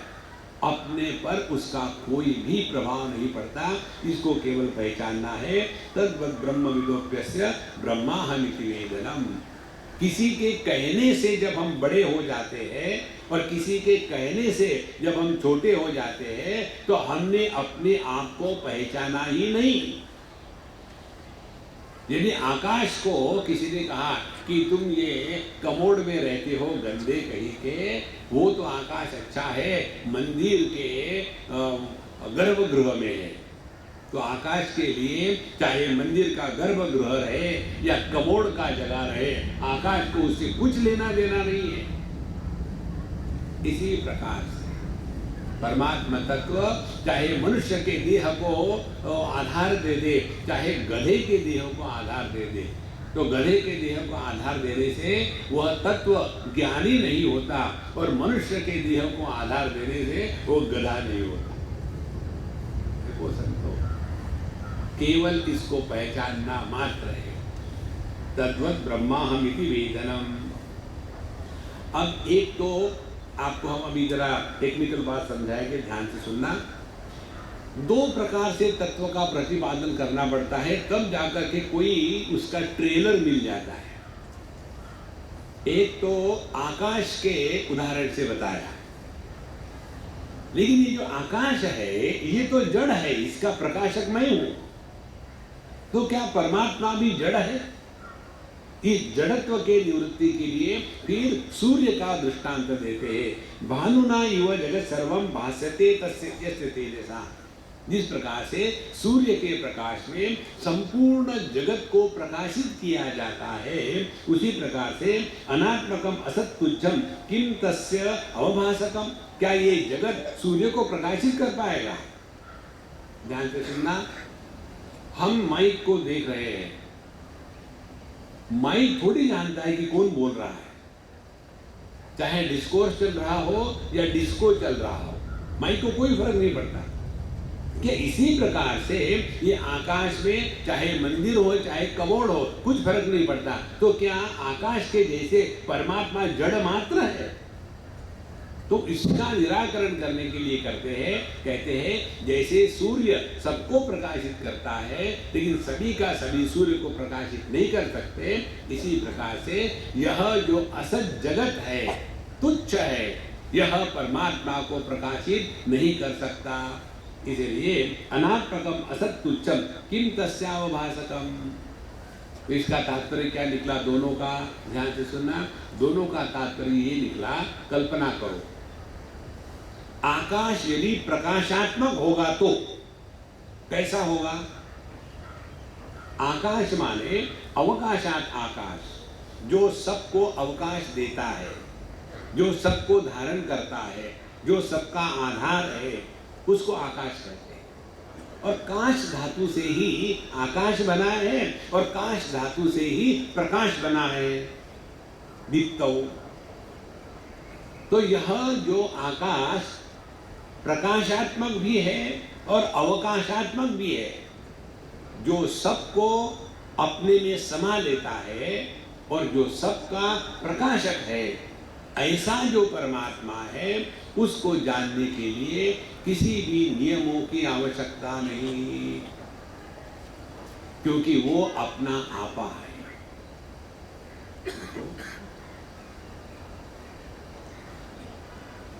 अपने पर उसका कोई भी प्रभाव नहीं पड़ता। इसको केवल पहचानना है। तद्वत् ब्रह्मविदोप्यस्य ब्रह्माहमिति वेदनम। किसी के कहने से जब हम बड़े हो जाते हैं और किसी के कहने से जब हम छोटे हो जाते हैं, तो हमने अपने आप को पहचाना ही नहीं। यदि आकाश को किसी ने कहा कि तुम ये कमोड में रहते हो गंदे कहीं के, वो तो आकाश अच्छा है, मंदिर के गर्भगृह में है, तो आकाश के लिए चाहे मंदिर का गर्भगृह रहे या कमोड का जगह रहे, आकाश को उससे कुछ लेना देना नहीं है। इसी प्रकार से परमात्मा तत्व चाहे मनुष्य के देह को आधार दे दे, चाहे गधे के देह को आधार दे दे, तो गधे के देह को आधार देने से वह तत्व ज्ञानी नहीं होता, और मनुष्य के देह को आधार देने से वो गधा नहीं होता। देखो संतो, केवल इसको पहचानना मात्र है। तद्वत् ब्रह्माहमिति वेदनम। अब एक तो आपको हम अभी जरा टेक्निकल बात समझाएंगे, ध्यान से सुनना। दो प्रकार से तत्व का प्रतिपादन करना पड़ता है, तब जाकर के कोई उसका ट्रेलर मिल जाता है। एक तो आकाश के उदाहरण से बताया, लेकिन ये जो आकाश है ये तो जड़ है, इसका प्रकाशक मैं हूं, तो क्या परमात्मा भी जड़ है? इस जड़त्व के निवृत्ति के लिए फिर सूर्य का दृष्टांत देते हैं। भानुना इव जगत सर्वम भास्यते तस्य तेजसा। जिस प्रकार से सूर्य के प्रकाश में संपूर्ण जगत को प्रकाशित किया जाता है, उसी प्रकार से अनात्मकम असत तुच्छम किम तस्य अवभासकम। क्या ये जगत सूर्य को प्रकाशित कर पाएगा? ध्यान से सुनना। हम माइक को देख रहे हैं, माइक थोड़ी जानता है कि कौन बोल रहा है, चाहे डिस्कोर्स चल रहा हो या डिस्को चल रहा हो, माइक को कोई फर्क नहीं पड़ता। क्या इसी प्रकार से ये आकाश में चाहे मंदिर हो चाहे कमोड हो, कुछ फर्क नहीं पड़ता। तो क्या आकाश के जैसे परमात्मा जड़ मात्र है? तो इसका निराकरण करने के लिए कहते हैं जैसे सूर्य सबको प्रकाशित करता है, लेकिन सभी का सभी सूर्य को प्रकाशित नहीं कर सकते, इसी प्रकार से यह जो असत जगत है, तुच्छ है, यह परमात्मा को प्रकाशित नहीं कर सकता। इसलिए अनात्मकम असत तुच्छम किम तस्यावभासकम। इसका तात्पर्य क्या निकला दोनों का? ध्यान से सुनना। दोनों का तात्पर्य ये निकला, कल्पना करो, आकाश यदि प्रकाशात्मक होगा तो कैसा होगा? आकाश माने अवकाशात आकाश, जो सबको अवकाश देता है, जो सबको धारण करता है, जो सबका आधार है, उसको आकाश कहते हैं। और काश धातु से ही आकाश बना है और काश धातु से ही प्रकाश बना है, दीप्तौ। तो यह जो आकाश प्रकाशात्मक भी है और अवकाशात्मक भी है, जो सबको अपने में समा लेता है और जो सबका प्रकाशक है, ऐसा जो परमात्मा है उसको जानने के लिए किसी भी नियमों की आवश्यकता नहीं, क्योंकि वो अपना आपा है।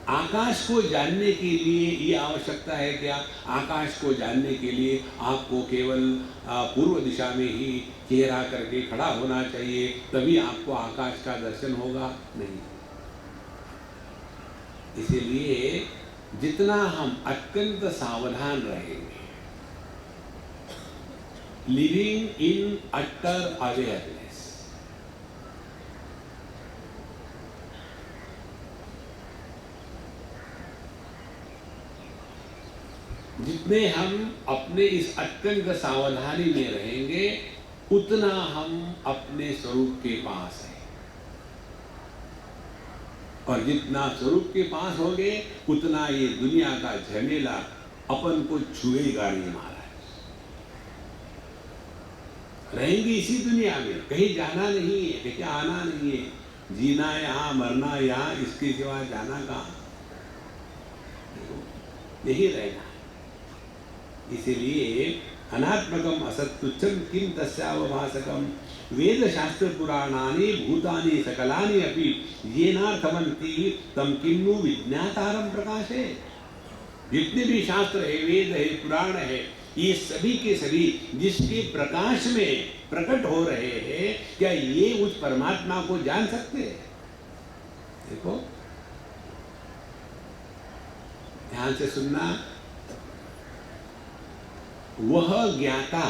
आकाश को जानने के लिए ये आवश्यकता है क्या? आकाश को जानने के लिए आपको केवल पूर्व दिशा में ही चेहरा करके खड़ा होना चाहिए, तभी आपको आकाश का दर्शन होगा? नहीं। इसीलिए जितना हम अत्यंत सावधान रहेंगे, लिविंग इन अटर अवेयरनेस, जितने हम अपने इस अत्यंत सावधानी में रहेंगे, उतना हम अपने स्वरूप के पास हैं। और जितना स्वरूप के पास होंगे, उतना ये दुनिया का झमेला अपन को छुएगा नहीं। महाराज, रहेंगे इसी दुनिया में, कहीं जाना नहीं है, कहीं आना नहीं है। जीना यहाँ, मरना यहाँ, इसके सिवा जाना कहाँ? यही रहेगा। इसीलिए अनात्मकम असत्तुच्छम किम तस्यावभासकम वेद शास्त्र पुराणानि भूतानि सकलानि अपि येनार्थवन्ति तम किन्नु विज्ञातारम प्रकाशे। जितने भी शास्त्र है, वेद है, पुराण है, ये सभी के सभी जिसके प्रकाश में प्रकट हो रहे हैं, क्या ये उस परमात्मा को जान सकते हैं? देखो, ध्यान से सुनना। वह ज्ञाता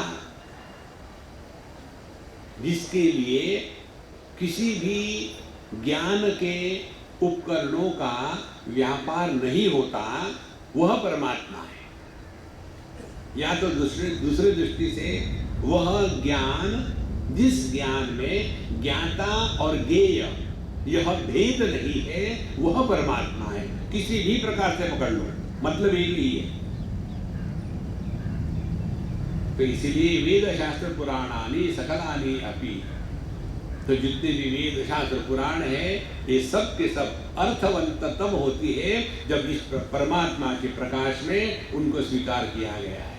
जिसके लिए किसी भी ज्ञान के उपकरणों का व्यापार नहीं होता, वह परमात्मा है। या तो दूसरे दृष्टि से वह ज्ञान जिस ज्ञान में ज्ञाता और ज्ञेय यह भेद नहीं है, वह परमात्मा है। किसी भी प्रकार से पकड़ लो, मतलब एक ही है। तो इसीलिए वेद शास्त्र पुराणानि सकलानि अपि, तो जितने भी वेद शास्त्र पुराण है, ये सब के सब अर्थवंत तब होती है जब इस परमात्मा के प्रकाश में उनको स्वीकार किया गया है।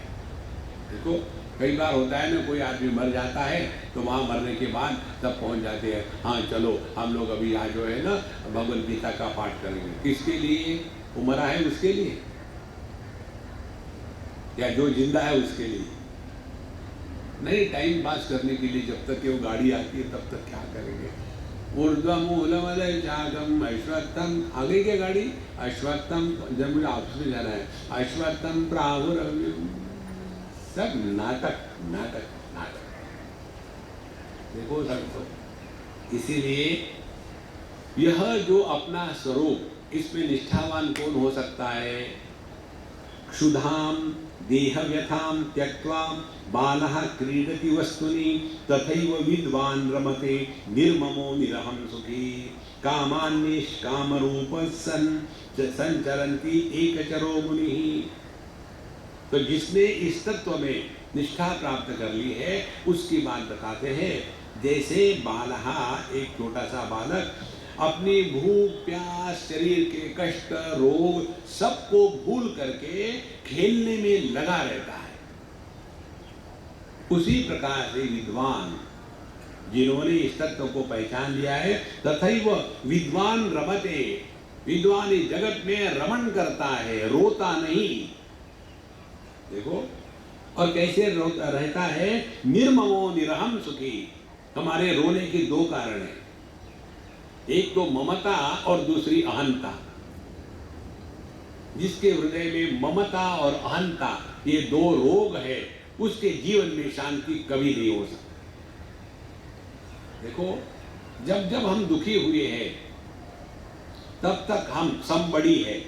देखो, कई बार होता है ना, कोई आदमी मर जाता है तो वहाँ मरने के बाद सब पहुँच जाते हैं, हाँ चलो हम लोग अभी यहाँ जो है ना भगवद गीता का पाठ करेंगे। किसके लिए? वो मरा है उसके लिए, या जो जिंदा है उसके लिए? नहीं, टाइम पास करने के लिए। जब तक कि वो गाड़ी आती है तब तक क्या करेंगे? ऊर्ध्वमूलमदय जागम अश्वत्थम, आगे क्या गाड़ी? अश्वत्थम, जब मुझे ऑफिस में जाना है, अश्वत्थम प्राहुरव्यम, सब नाटक नाटक नाटक। देखो सबको, इसीलिए यह जो अपना स्वरूप, इसमें निष्ठावान कौन हो सकता है? क्षुधाम देह व्यथाम त्यक्त्वा बालः क्रीडति वस्तुनि तथैव विद्वान् रमते निर्ममो निरहं सुखी कामान्निष्कामरूपः सन् संचरन्ति एकचरो मुनिः। तो जिसने इस तत्व में निष्ठा प्राप्त कर ली है, उसकी बात बताते हैं। जैसे बालः, एक छोटा सा बालक अपनी भूख प्यास, शरीर के कष्ट, रोग सबको भूल करके खेलने में लगा रहता है, उसी प्रकार से विद्वान जिन्होंने इस तत्व को पहचान लिया है, तथैव विद्वान रमते, विद्वान इस जगत में रमण करता है, रोता नहीं। देखो, और कैसे रहता है? निर्ममो निरहम सुखी। हमारे रोने के दो कारण हैं, एक तो ममता और दूसरी अहंता। जिसके हृदय में ममता और अहंता, ये दो रोग है, उसके जीवन में शांति कभी नहीं हो सकती। देखो, जब जब हम दुखी हुए हैं तब तक हम समबड़ी है,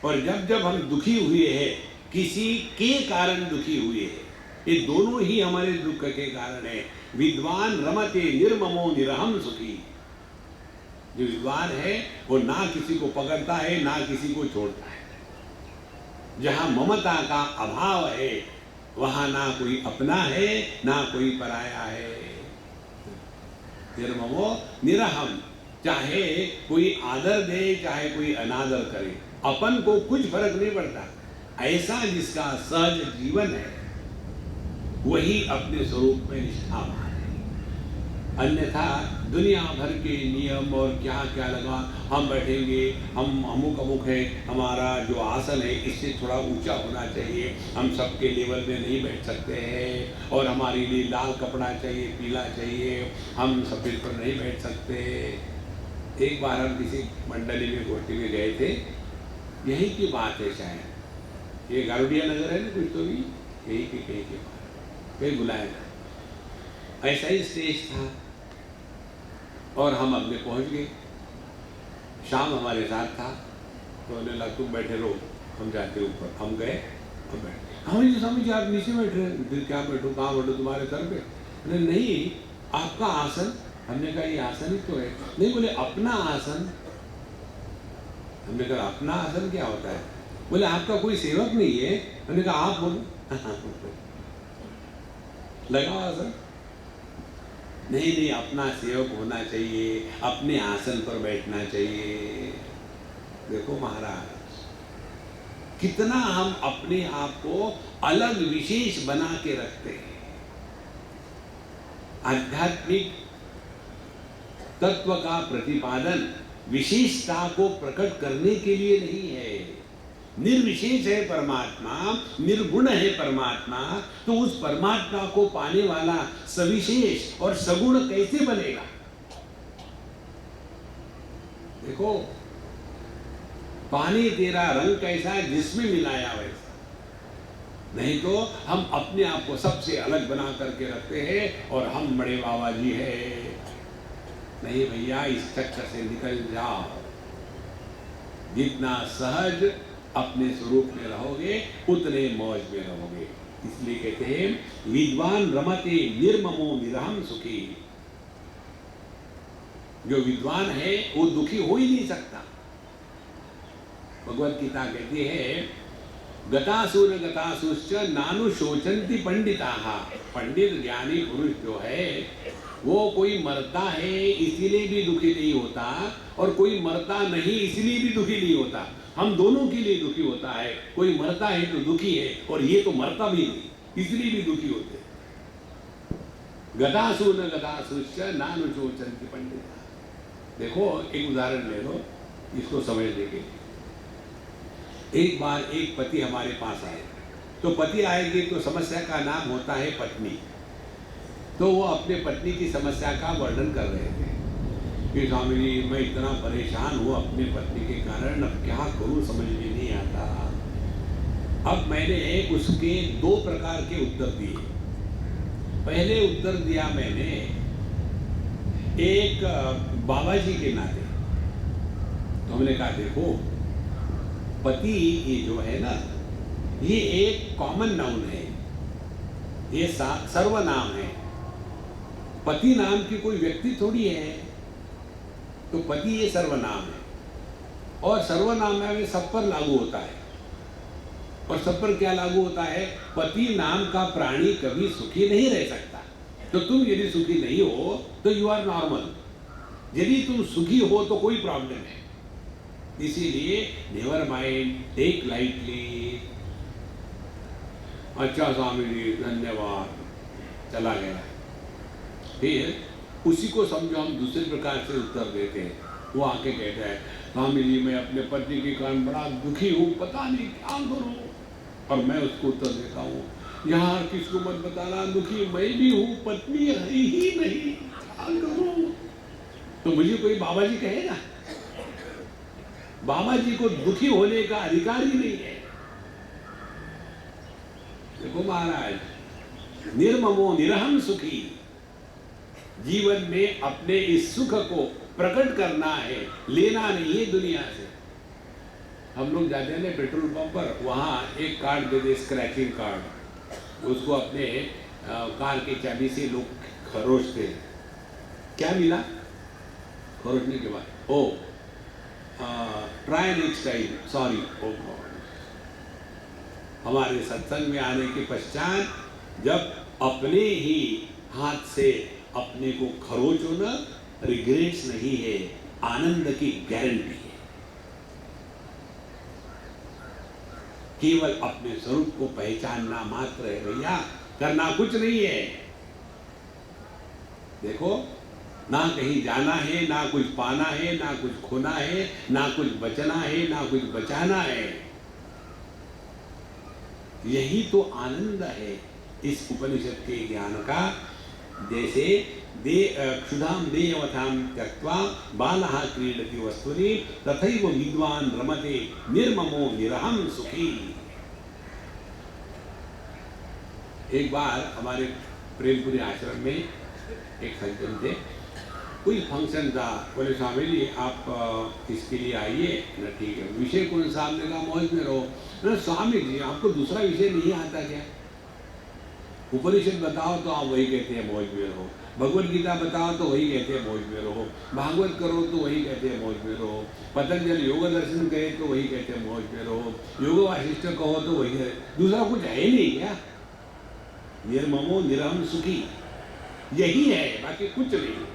और जब जब हम दुखी हुए हैं किसी के कारण दुखी हुए हैं, ये दोनों ही हमारे दुख के कारण है। विद्वान रमते निर्ममो निरहम सुखी। जो विद्वान है वो ना किसी को पकड़ता है, ना किसी को छोड़ता है। जहां ममता का अभाव है, वहां ना कोई अपना है, ना कोई पराया है। निर्ममो निरहम, चाहे कोई आदर दे चाहे कोई अनादर करे, अपन को कुछ फर्क नहीं पड़ता। ऐसा जिसका सहज जीवन है वही अपने स्वरूप में निष्ठावान है। अन्यथा दुनिया भर के नियम और क्या क्या लगा, हम बैठेंगे, हम अमुक अमुक है, हमारा जो आसन है इससे थोड़ा ऊंचा होना चाहिए, हम सबके लेवल में नहीं बैठ सकते हैं, और हमारे लिए लाल कपड़ा चाहिए, पीला चाहिए, हम सफ़ेद पर नहीं बैठ सकते। एक बार हम किसी मंडली में गोष्ठी में गए थे, यही की बात है शायद, ये गारुडिया नगर है ना कुछ तो भी, यही के कहीं के बाहर कहीं बुलाया था। ऐसा ही स्टेज था और हम अगले पहुंच गए। शाम हमारे साथ था तो उन्होंने लगा तुम बैठे रहो, हम जाते ऊपर। हम गए, हम बैठे। हाँ जी स्वामी जी आप नीचे बैठ रहे, फिर क्या बैठो, कहाँ बैठो, तुम्हारे सर पे? बोले नहीं आपका आसन। हमने कहा ये आसन ही तो है। नहीं, बोले अपना आसन। हमने कहा अपना आसन क्या होता है? बोले आपका कोई सेवक नहीं है। हमने कहा आप बोलो। लगा आसन? नहीं नहीं, अपना सेवक होना चाहिए, अपने आसन पर बैठना चाहिए। देखो महाराज, कितना हम अपने आप को अलग विशेष बना के रखते हैं। आध्यात्मिक तत्व का प्रतिपादन विशेषता को प्रकट करने के लिए नहीं है। निर्विशेष है परमात्मा, निर्गुण है परमात्मा, तो उस परमात्मा को पाने वाला सविशेष और सगुण कैसे बनेगा? देखो, पानी तेरा रंग कैसा है जिसमें मिलाया वैसा। नहीं तो हम अपने आप को सबसे अलग बना करके रखते हैं और हम बड़े बाबा जी है। नहीं भैया, इस चक्कर से निकल जाओ। जितना सहज अपने स्वरूप में रहोगे उतने मौज में रहोगे। इसलिए कहते हैं विद्वान रमते निर्ममो निरहम सुखी। जो विद्वान है वो दुखी हो ही नहीं सकता। भगवत गीता कहती है गतासु न गतासुश्च नानु शोचन्ति पंडिताः। पंडित ज्ञानी पुरुष जो है वो कोई मरता है इसीलिए भी दुखी नहीं होता और कोई मरता नहीं इसलिए भी दुखी नहीं होता। हम दोनों के लिए दुखी होता है। कोई मरता है तो दुखी है और ये तो मरता भी नहीं इसलिए भी दुखी होते। गतासु न गतासुश्च नानु शोचन्ति पंडिताः। देखो एक उदाहरण ले लो इसको समझने के लिए। एक बार एक पति हमारे पास आए, तो पति आएंगे तो समस्या का नाम होता है पत्नी। तो वो अपने पत्नी की समस्या का वर्णन कर रहे थे कि स्वामी जी मैं इतना परेशान हूँ अपने पत्नी के कारण, अब क्या करूँ समझ में नहीं आता। अब मैंने उसके दो प्रकार के उत्तर दिए। पहले उत्तर दिया मैंने एक बाबा जी के नाते। तो हमने कहा देखो पति ये जो है ना ये एक कॉमन नाउन है, ये सर्वनाम है। पति नाम की कोई व्यक्ति थोड़ी है। तो पति ये सर्वनाम है और सर्वनाम में सब पर लागू होता है। और सब पर क्या लागू होता है? पति नाम का प्राणी कभी सुखी नहीं रह सकता। तो तुम यदि सुखी नहीं हो तो यू आर नॉर्मल। यदि तुम सुखी हो तो कोई प्रॉब्लम है। इसीलिए नेवर माइंड, टेक लाइटली। अच्छा स्वामी जी धन्यवाद, चला गया। फिर उसी को समझो हम दूसरे प्रकार से उत्तर देते हैं। वो आके कहता है स्वामी जी मैं अपने पति के कारण बड़ा दुखी हूँ, पता नहीं क्या करूँ। और मैं उसको उत्तर देता हूँ यार किसको मत बताना, दुखी मैं भी हूँ, पत्नी है ही नहीं, क्या करूँ। तो मुझे कोई बाबा जी कहेगा? बाबा जी को दुखी होने का अधिकार ही नहीं है। देखो महाराज, निर्ममो निरहम सुखी। जीवन में अपने इस सुख को प्रकट करना है, लेना नहीं है दुनिया से। हम लोग जाते हैं ना पेट्रोल पंप पर, वहाँ एक कार्ड दे दे, स्क्रैचिंग कार्ड। उसको अपने कार की चाबी से लोग खरोचते हैं। क्या मिला? खरोचने के बाद ओ ट्राई नेक्स्ट टाइम, सॉरी ओ गॉड। हमारे सत्संग में आने के पश्चात जब अपने ही हाथ से अपने को खरोचो ना, रिग्रेट्स नहीं है, आनंद की गारंटी है। केवल अपने स्वरूप को पहचानना मात्र है भैया, करना कुछ नहीं है। देखो, ना कहीं जाना है, ना कुछ पाना है, ना कुछ खोना है, ना कुछ बचना है, ना कुछ बचाना है। यही तो आनंद है इस उपनिषद के ज्ञान का। जैसे क्षुधाम देयवताम त्यक्त्वा बालः क्रीडति वस्तुनि तथैव विद्वान रमते निर्ममो निरहम सुखी। एक बार हमारे प्रेमपुरी आश्रम में एक सज्जन थे, कोई फंक्शन था, बोले स्वामी जी आप इसके लिए आइए ना। ठीक है, विषय कौन सा? आपने कहा मौज में रहो ना। स्वामी जी आपको दूसरा विषय नहीं आता क्या? उपनिषद बताओ तो आप वही कहते हैं मौज में रहो, भगवद गीता बताओ तो वही कहते हैं मौज में रहो, भागवत करो तो वही कहते हैं मौज में रहो, पतंजलि योग दर्शन करे तो वही कहते हैं मौज में रहो, योग वासिष्ठ कहो तो वही है, दूसरा कुछ है नहीं क्या? निर्ममो निरहम सुखी, यही है, बाकी कुछ नहीं।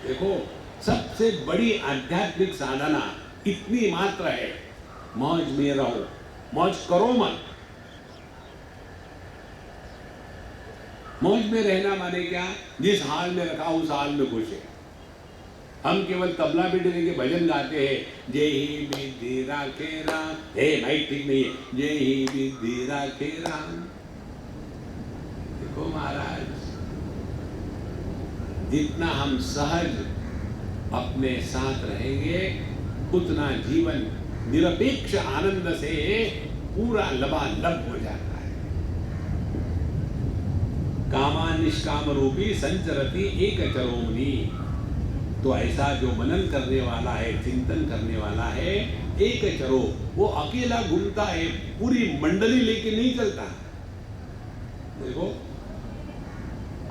देखो, सबसे बड़ी आध्यात्मिक साधना इतनी मात्र है, मौज में रहो, मौज करो मत। मौज में रहना माने क्या? जिस हाल में रखा उस हाल में खुश है। हम केवल तबला बेटे लेके भजन गाते हैं, जय ही विधि राखे राम। हे भाई ठीक नहीं है, जय ही विधि राखे राम। देखो महाराज, जितना हम सहज अपने साथ रहेंगे उतना जीवन निरपेक्ष आनंद से पूरा लबालब हो जाता है। कामा निष्काम रूपी संचरति एक चरोमणि। तो ऐसा जो मनन करने वाला है, चिंतन करने वाला है, एक चरो, वो अकेला घूमता है, पूरी मंडली लेके नहीं चलता। देखो,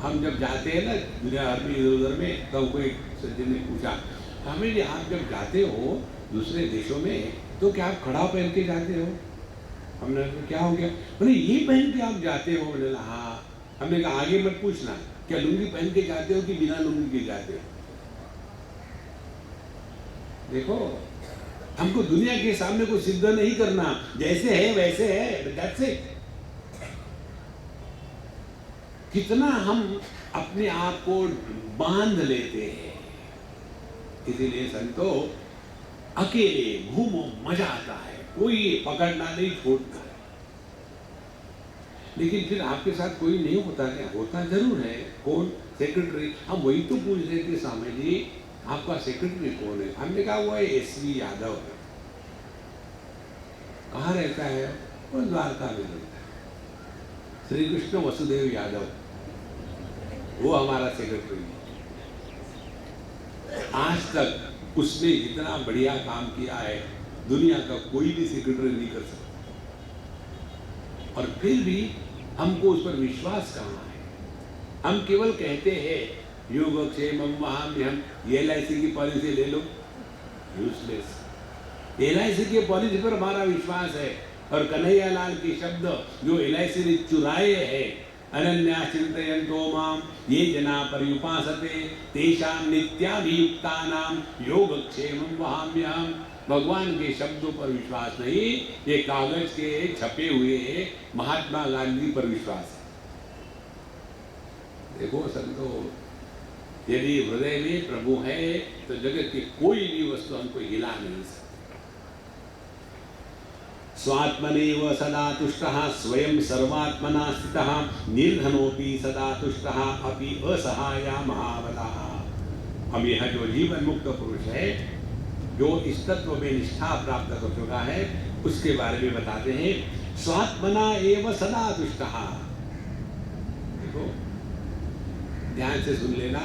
हम जब जाते हैं ना दुनिया भर में इधर उधर में, तो कोई सज्जन ने पूछा, हमें आप जब जाते हो दूसरे देशों में तो क्या आप खड़ा पहन के जाते हो? हमने कहा क्या हो गया? बोले ये पहन के आप जाते हो? बोले हाँ। हमने कहा आगे मत पूछना, क्या लुंगी पहन के जाते हो कि बिना लुंगी के जाते हो? देखो, हमको दुनिया के सामने कुछ सिद्ध नहीं करना, जैसे है वैसे है, that's it। कितना हम अपने आप को बांध लेते हैं। इसीलिए संतो, अकेले घूमो, मजा आता है, कोई पकड़ना नहीं, छोड़ना है। लेकिन फिर आपके साथ कोई नहीं होता क्या? होता जरूर है। कौन? सेक्रेटरी। हम वही तो पूछ रहे थे, स्वामी जी आपका सेक्रेटरी कौन है? हमने कहा वो है एसवी यादव है। कहाँ रहता है? वो द्वारका में रहता है। श्री कृष्ण वसुदेव यादव, वो हमारा सेक्रेटरी है। आज तक उसने इतना बढ़िया काम किया है, दुनिया का कोई भी सेक्रेटरी नहीं कर सकता। और फिर भी हमको उस पर विश्वास कहाँ है? हम केवल कहते हैं योगक्षेमम वहाम्यहम्, LIC की पॉलिसी ले लो, यूजलेस। LIC की पॉलिसी पर हमारा विश्वास है, और कन्हैया लाल के शब्द जो LIC ने चुराए हैं, अनन्या चिंतयन्तो माम ये जना पर्युपासते तेषां नित्याभियुक्तानां योगक्षेमं वहाम्यहम्। भगवान के शब्दों पर विश्वास नहीं, ये कागज के छपे हुए महात्मा गांधी पर विश्वास है। देखो संतो, यदि हृदय में प्रभु है तो जगत की कोई भी वस्तु हमको हिला नहीं सकती। स्वात्मनेव सदा तुष्टः स्वयं सर्वात्मना स्थितः निर्धनोपि सदा तुष्टः अपि असहाया महाबलः। हम यह जो जीवन मुक्त पुरुष है, जो इस तत्व में निष्ठा प्राप्त कर चुका है, उसके बारे में बताते हैं। स्वात्मना एव सदा तुष्टः। देखो ध्यान से सुन लेना,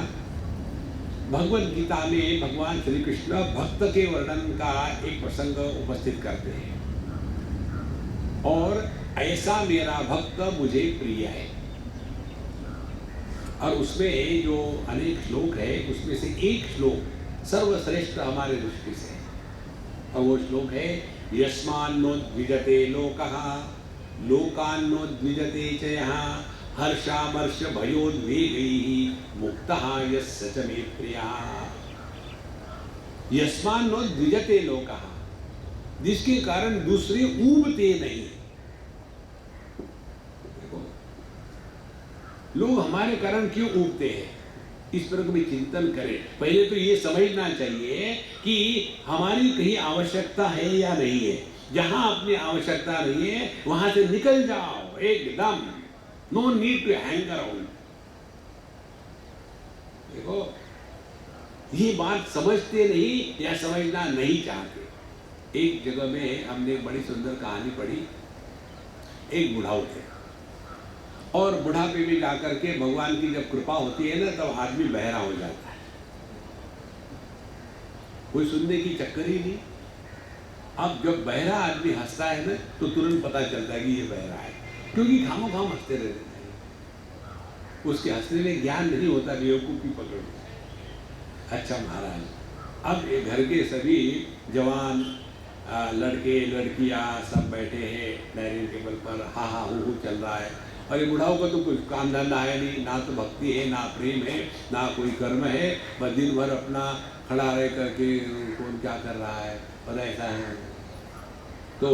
भगवद गीता में भगवान श्री कृष्ण भक्त के वर्णन का एक प्रसंग उपस्थित करते हैं, और ऐसा मेरा भक्त मुझे प्रिय है। और उसमें जो अनेक श्लोक है, उसमें से एक श्लोक सर्वश्रेष्ठ हमारे दृष्टि से, और वो श्लोक है यस्मान्नो द्विजते लोकः लोकान्नो द्विजते च यः हर्षामर्ष भयोद्वेगैः मुक्तः यस्य च मे प्रियः। यस्मान्नो द्विजते लोकः, जिसके कारण दूसरे ऊबते नहीं। देखो, लोग हमारे कारण क्यों ऊबते हैं, इस पर कभी चिंतन करें। पहले तो ये समझना चाहिए कि हमारी कहीं आवश्यकता है या नहीं है। जहां अपनी आवश्यकता नहीं है वहां से निकल जाओ एकदम। No need to hang around. देखो, ये बात समझते नहीं या समझना नहीं चाहते। एक जगह में हमने एक बड़ी सुंदर कहानी पढ़ी। एक बुढ़ाऊ थे और बुढ़ापे में जाकर के भगवान की जब कृपा होती है ना, तब आदमी बहरा हो जाता है। कोई सुनने की चक्कर ही नहीं। अब जब बहरा आदमी हंसता है ना, तो तुरंत पता चलता है कि ये बहरा है, क्योंकि खामोखाम हंसते रहते हैं। उसके हंसने में ज्ञान नहीं होता, बेवकूफी पकड़। अच्छा महाराज, अब ये घर के सभी जवान लड़के लड़कियां सब बैठे हैं डाइनिंग टेबल पर, हा हा हू चल रहा है। और ये बुढ़ाओं का तो कुछ काम धंधा है नहीं, ना तो भक्ति है, ना प्रेम है, ना कोई कर्म है। बस दिन भर अपना खड़ा रह करके कौन क्या कर रहा है, पता ऐसा है। तो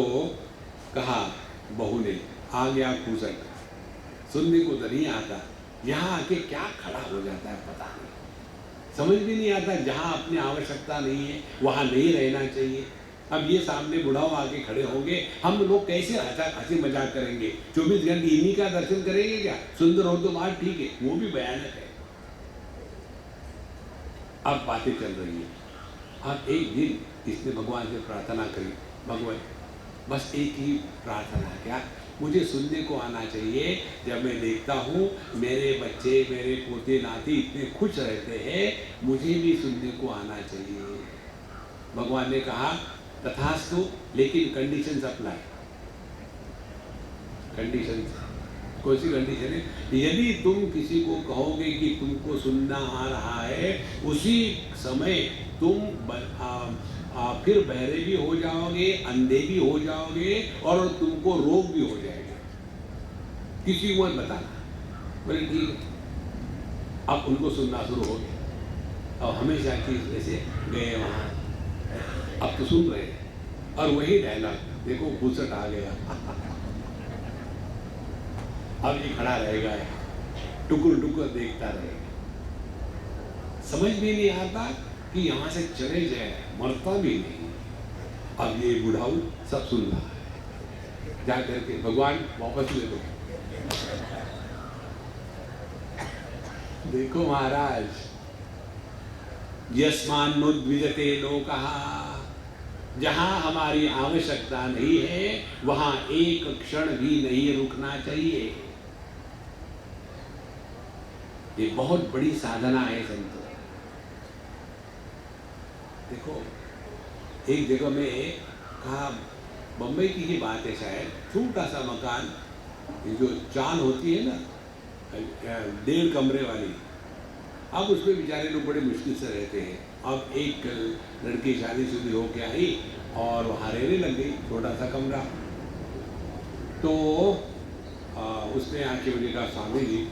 कहा बहू ने, आ गया खूसट, सुनने को तो नहीं आता, यहाँ आके क्या खड़ा हो जाता है पता नहीं, समझ भी नहीं आता। जहाँ अपनी आवश्यकता नहीं है वहाँ नहीं रहना चाहिए। अब ये सामने बुढ़ाओ आके खड़े होंगे, हम लोग कैसे हंसी मजाक करेंगे? 24 घंटे इन्हीं का दर्शन करेंगे क्या? सुंदर हो तो बात ठीक है, वो भी भयानक है। अब बातें चल रही है। अब एक दिन इसने भगवान से प्रार्थना करी, भगवान बस एक ही प्रार्थना, क्या मुझे सुनने को आना चाहिए। जब मैं देखता हूँ मेरे बच्चे मेरे पोते नाती इतने खुश रहते हैं, मुझे भी सुनने को आना चाहिए। भगवान ने कहा तथास्तु, लेकिन कंडीशन अप्लाई। कंडीशन कौन सी कंडीशन है? यदि तुम किसी को कहोगे कि तुमको सुनना आ रहा है, उसी समय तुम फिर बहरे भी हो जाओगे, अंधे भी हो जाओगे और तुमको रोग भी हो जाएगा। किसी को मत बताना। बोले ठीक है। अब उनको सुनना शुरू हो गया। अब हमेशा की जैसे गए वहाँ, अब तो सुन रहे हैं और वही डायलॉग, देखो घूसट आ गया। अब ये खड़ा रहेगा, टुकुर टुकुर देखता रहेगा। समझ भी नहीं आता कि यहाँ से चले जाए, मरता भी नहीं। अब ये बुढ़ाऊ सब सुन रहा है। जा करके भगवान वापस ले दो। देखो महाराज, यस्मान्नो द्विजते लोकः, जहां हमारी आवश्यकता नहीं है वहां एक क्षण भी नहीं रुकना चाहिए। ये बहुत बड़ी साधना है संतों। देखो, एक जगह में कहा, बम्बई की ही बात है शायद, छोटा सा मकान, ये जो चान होती है ना 1.5 कमरे वाली, अब उसमें बेचारे लोग बड़े मुश्किल से रहते हैं। अब एक लड़की शादीशुदी होके आई और वहाँ रहने लग गई, छोटा सा कमरा। तो उसने आके मुझे कहा, स्वामी जी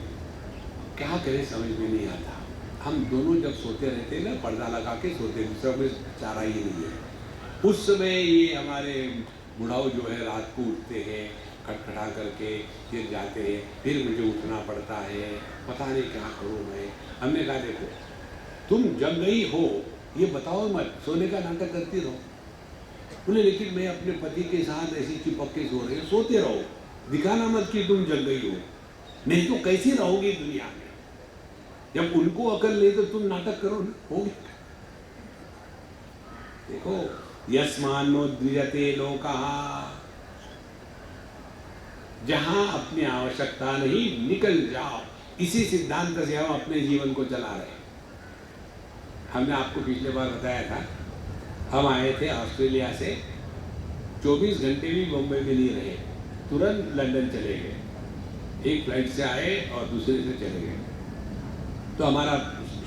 क्या करें समझ में नहीं आता। हम दोनों जब सोते रहते ना, पर्दा लगा के सोते, दूसरा में चारा ही नहीं है। उस समय ये हमारे बुढ़ाऊ जो है रात को उठते हैं, खटखटा करके फिर जाते हैं, फिर मुझे उठना पड़ता है, पता नहीं क्या करूँ मैं। हमने कहा देखो, तुम जग गई हो ये बताओ मत, सोने का नाटक करती रहो। बोले लेकिन मैं अपने पति के साथ ऐसी चिपक के सो रही हूँ। सोते रहो, दिखाना मत कि तुम जग गई हो, नहीं तो कैसी रहोगी दुनिया में? जब उनको अकल नहीं तो तुम नाटक करो ना, होगी। देखो, यस्मान्नो द्विजते लोकः, जहां अपनी आवश्यकता नहीं निकल जाओ। इसी सिद्धांत से हम अपने जीवन को चला रहे हैं। हमने आपको पिछले बार बताया था, हम आए थे ऑस्ट्रेलिया से, 24 घंटे भी बम्बई में नहीं रहे, तुरंत लंदन चले गए। एक फ्लाइट से आए और दूसरे से चले गए। तो हमारा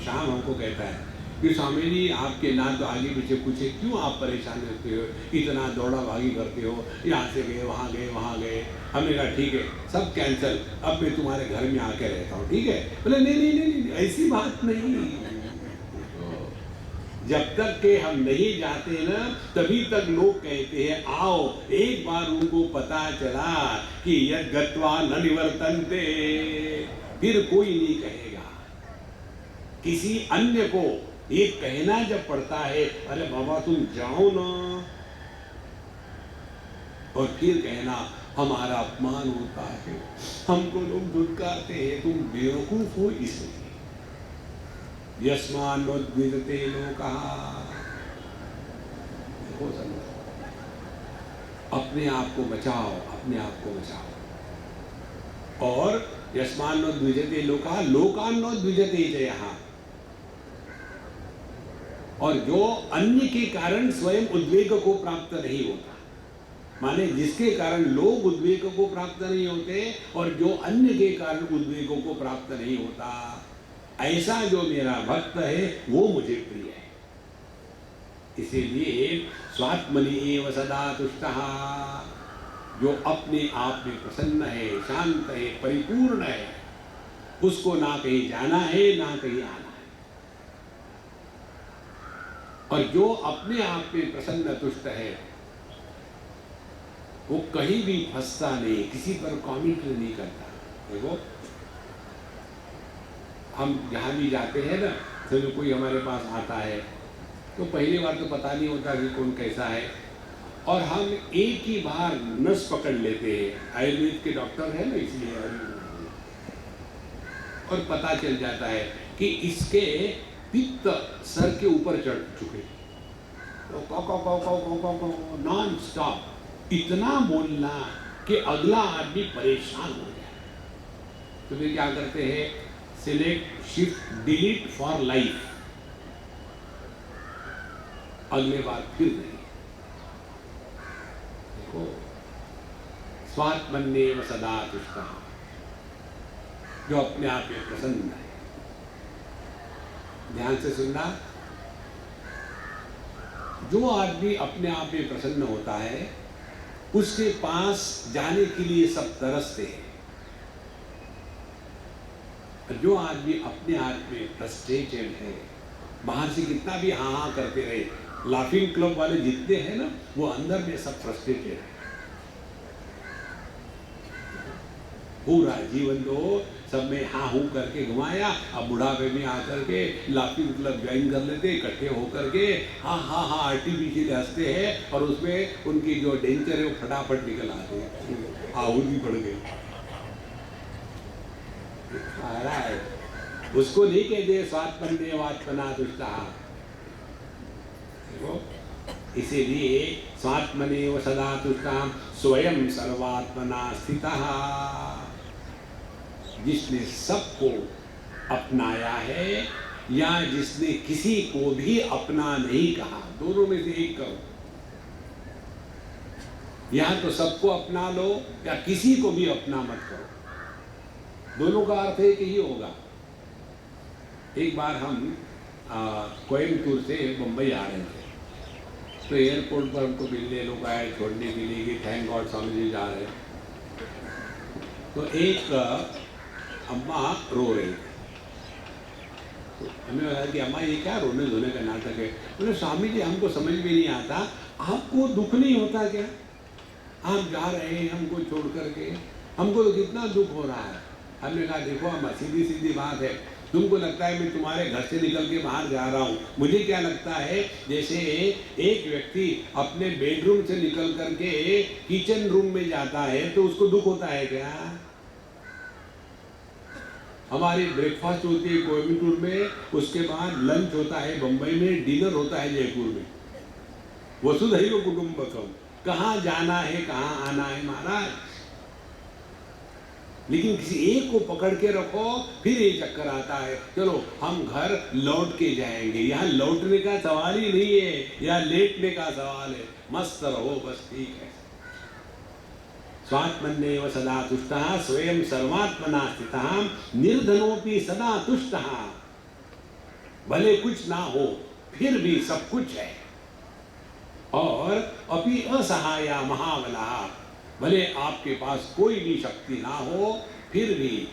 शाम हमको कहता है कि स्वामी जी आपके ना तो आगे पीछे पूछे क्यों आप परेशान रहते हो, इतना दौड़ा भागी करते हो, यहाँ से गए वहाँ गए वहाँ गए। हमने कहा ठीक है सब कैंसिल, अब मैं तुम्हारे घर में आके रहता हूँ, ठीक है? बोले नहीं नहीं नहीं नहीं ऐसी बात नहीं। जब तक के हम नहीं जाते ना तभी तक लोग कहते हैं आओ। एक बार उनको पता चला कि यद गत्वा न निवर्तन्ते, फिर कोई नहीं कहेगा। किसी अन्य को ये कहना जब पड़ता है अरे बाबा तुम जाओ ना, और फिर कहना हमारा अपमान होता है, हमको लोग धुतकारते हैं, तुम बेवकूफ हो इसलिए। यस्मान्नोद्विजते लोकः, देखो समझो, अपने आप को बचाओ, अपने आप को बचाओ। और यस्मान्नोद्विजते लोकः लोकान्नोद्विजते च यः, और जो अन्य के कारण स्वयं उद्वेग को प्राप्त नहीं होता, माने जिसके कारण लोग उद्वेग को प्राप्त नहीं होते और जो अन्य के कारण उद्वेगों को प्राप्त नहीं होता, ऐसा जो मेरा भक्त है वो मुझे प्रिय है। इसीलिए स्वात्मनि एव सदा तुष्टः, जो अपने आप में प्रसन्न है, शांत है, परिपूर्ण है, उसको ना कहीं जाना है ना कहीं आना है। और जो अपने आप में प्रसन्न तुष्ट है वो कहीं भी फंसता नहीं, किसी पर कमेंट नहीं करता। देखो हम जहाँ भी जाते हैं ना, तो कोई हमारे पास आता है तो पहली बार तो पता नहीं होता कि कौन कैसा है, और हम एक ही बार नस पकड़ लेते हैं, आयुर्वेद के डॉक्टर है ना इसलिए, और पता चल जाता है कि इसके पित्त सर के ऊपर चढ़ चुके, तो नॉन स्टॉप इतना बोलना कि अगला आदमी परेशान हो जाए। तो वे क्या करते हैं, select shift delete for life, अगले बार फिर नहीं। देखो स्वात्मन्येव सदा तुष्टः, जो अपने आप में प्रसन्न है। ध्यान से सुनना, जो आदमी अपने आप में प्रसन्न होता है उसके पास जाने के लिए सब तरसते हैं। जो आदमी अपने आप में फ्रस्ट्रेटेड है, बाहर से कितना भी हाँ हाँ करते रहे, लाफिंग क्लब वाले जितने हैं ना वो अंदर में सब फ्रस्ट्रेटेड है। पूरा जीवन तो सब में हाँ हूँ करके घुमाया, अब बुढ़ापे में आकर के लाफिंग क्लब ज्वाइन कर लेते, इकट्ठे होकर के हाँ हाँ हाँ आर्टिफिशियल हंसते हैं, और उसमें उनकी जो डेंजर है वो फटाफट निकल आते हैं, आहूत भी पड़ गई। उसको नहीं कहते स्वात्मन्येव आत्मना तुष्टः। इसीलिए स्वात्मनेव सदा तुष्टः स्वयं सर्वात्मना स्थितः, जिसने सबको अपनाया है या जिसने किसी को भी अपना नहीं कहा, दोनों में से एक करो। या तो सबको अपना लो या किसी को भी अपना मत करो, दोनों का अर्थ एक ही होगा। एक बार हम कोयम्बटूर से बम्बई आ रहे थे, तो एयरपोर्ट पर हमको मिलने लोग आए छोड़ने के लिए कि थैंक गॉड स्वामी जी जा रहे हैं। तो एक अम्मा रो रही थी, तो हमें लगा कि अम्मा ये क्या रोने धोने का नाटक है। बोले स्वामी जी हमको समझ में नहीं आता, आपको दुख नहीं होता क्या? आप जा रहे हैं हमको छोड़ करके, हमको तो कितना दुख हो रहा है। हमने कहा देखो अम्मा सीधी सीधी बात है, तुमको लगता है मैं तुम्हारे घर से निकल के बाहर जा रहा हूँ, मुझे क्या लगता है जैसे एक व्यक्ति अपने बेडरूम से निकल करके किचन रूम में जाता है तो उसको दुख होता है क्या? हमारी ब्रेकफास्ट होती है कोयम्बटूर में, उसके बाद लंच होता है बम्बई में, डिनर होता है जयपुर में। वसुधैव कुटुंबकम, कहाँ जाना है कहाँ आना है महाराज। लेकिन किसी एक को पकड़ के रखो फिर ये चक्कर आता है, चलो हम घर लौट के जाएंगे। यहाँ लौटने का सवाल ही नहीं है, यहाँ लेटने का सवाल है। मस्त रहो बस, ठीक है। स्वात्मन्येव सदा तुष्टः स्वयं सर्वात्मना स्थितः निर्धनोपि सदा तुष्टः। भले कुछ ना हो फिर भी सब कुछ है। और अपि असहाया महाबला, भले आपके पास कोई भी शक्ति ना हो फिर भी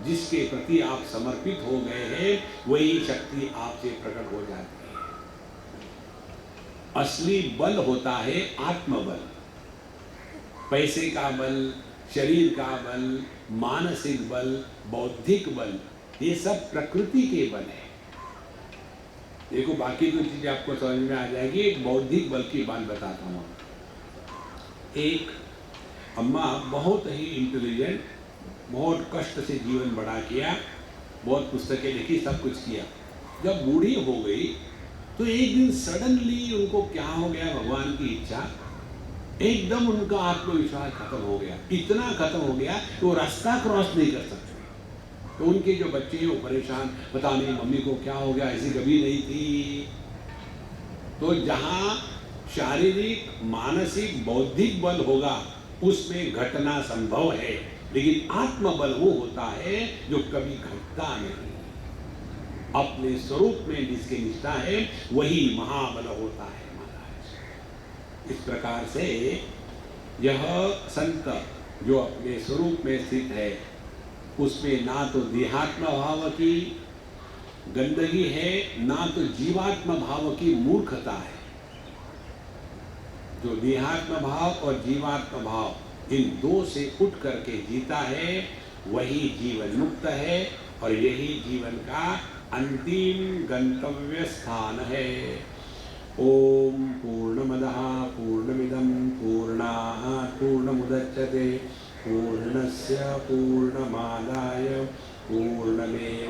जिसके प्रति आप समर्पित हो गए हैं वही शक्ति आपसे प्रकट हो जाती है। असली बल होता है आत्मबल। पैसे का बल, शरीर का बल, मानसिक बल, बौद्धिक बल, ये सब प्रकृति के बल है। देखो बाकी तो चीजें आपको समझ में आ जाएगी। एक बौद्धिक बल की बात बताता हूँ। एक अम्मा बहुत ही इंटेलिजेंट, बहुत कष्ट से जीवन बड़ा किया, बहुत पुस्तकें लिखी, सब कुछ किया। जब बूढ़ी हो गई तो एक दिन सडनली उनको क्या हो गया, भगवान की इच्छा, एकदम उनका आत्मविश्वास खत्म हो गया। इतना खत्म हो गया कि वो रास्ता क्रॉस नहीं कर सकते। तो उनके जो बच्चे हैं वो परेशान, पता नहीं मम्मी को क्या हो गया, ऐसी कभी नहीं थी। तो जहाँ शारीरिक, मानसिक, बौद्धिक बल होगा उसमें घटना संभव है, लेकिन आत्मबल वो होता है जो कभी घटता नहीं। अपने स्वरूप में जिसकी निष्ठा है वही महाबल होता है महाराज। इस प्रकार से यह संत जो अपने स्वरूप में स्थित है उसमें ना तो देहात्म भाव की गंदगी है, ना तो जीवात्म भाव की मूर्खता है। जो देहात्म भाव और जीवात्म भाव इन दो से उठ करके जीता है वही जीवन मुक्त है, और यही जीवन का अंतिम गंतव्य स्थान है। ओम पूर्णमदः पूर्णमिदं पूर्णात् पूर्णमुदच्यते पूर्णस्य पूर्णमादाय पूर्णमेवावशिष्यते।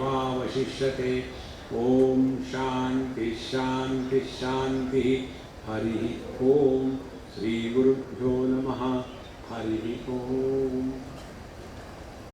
ओम शांति शांति शांति। हरि ओम। श्री गुरुभ्यो नमः। हरि ओम।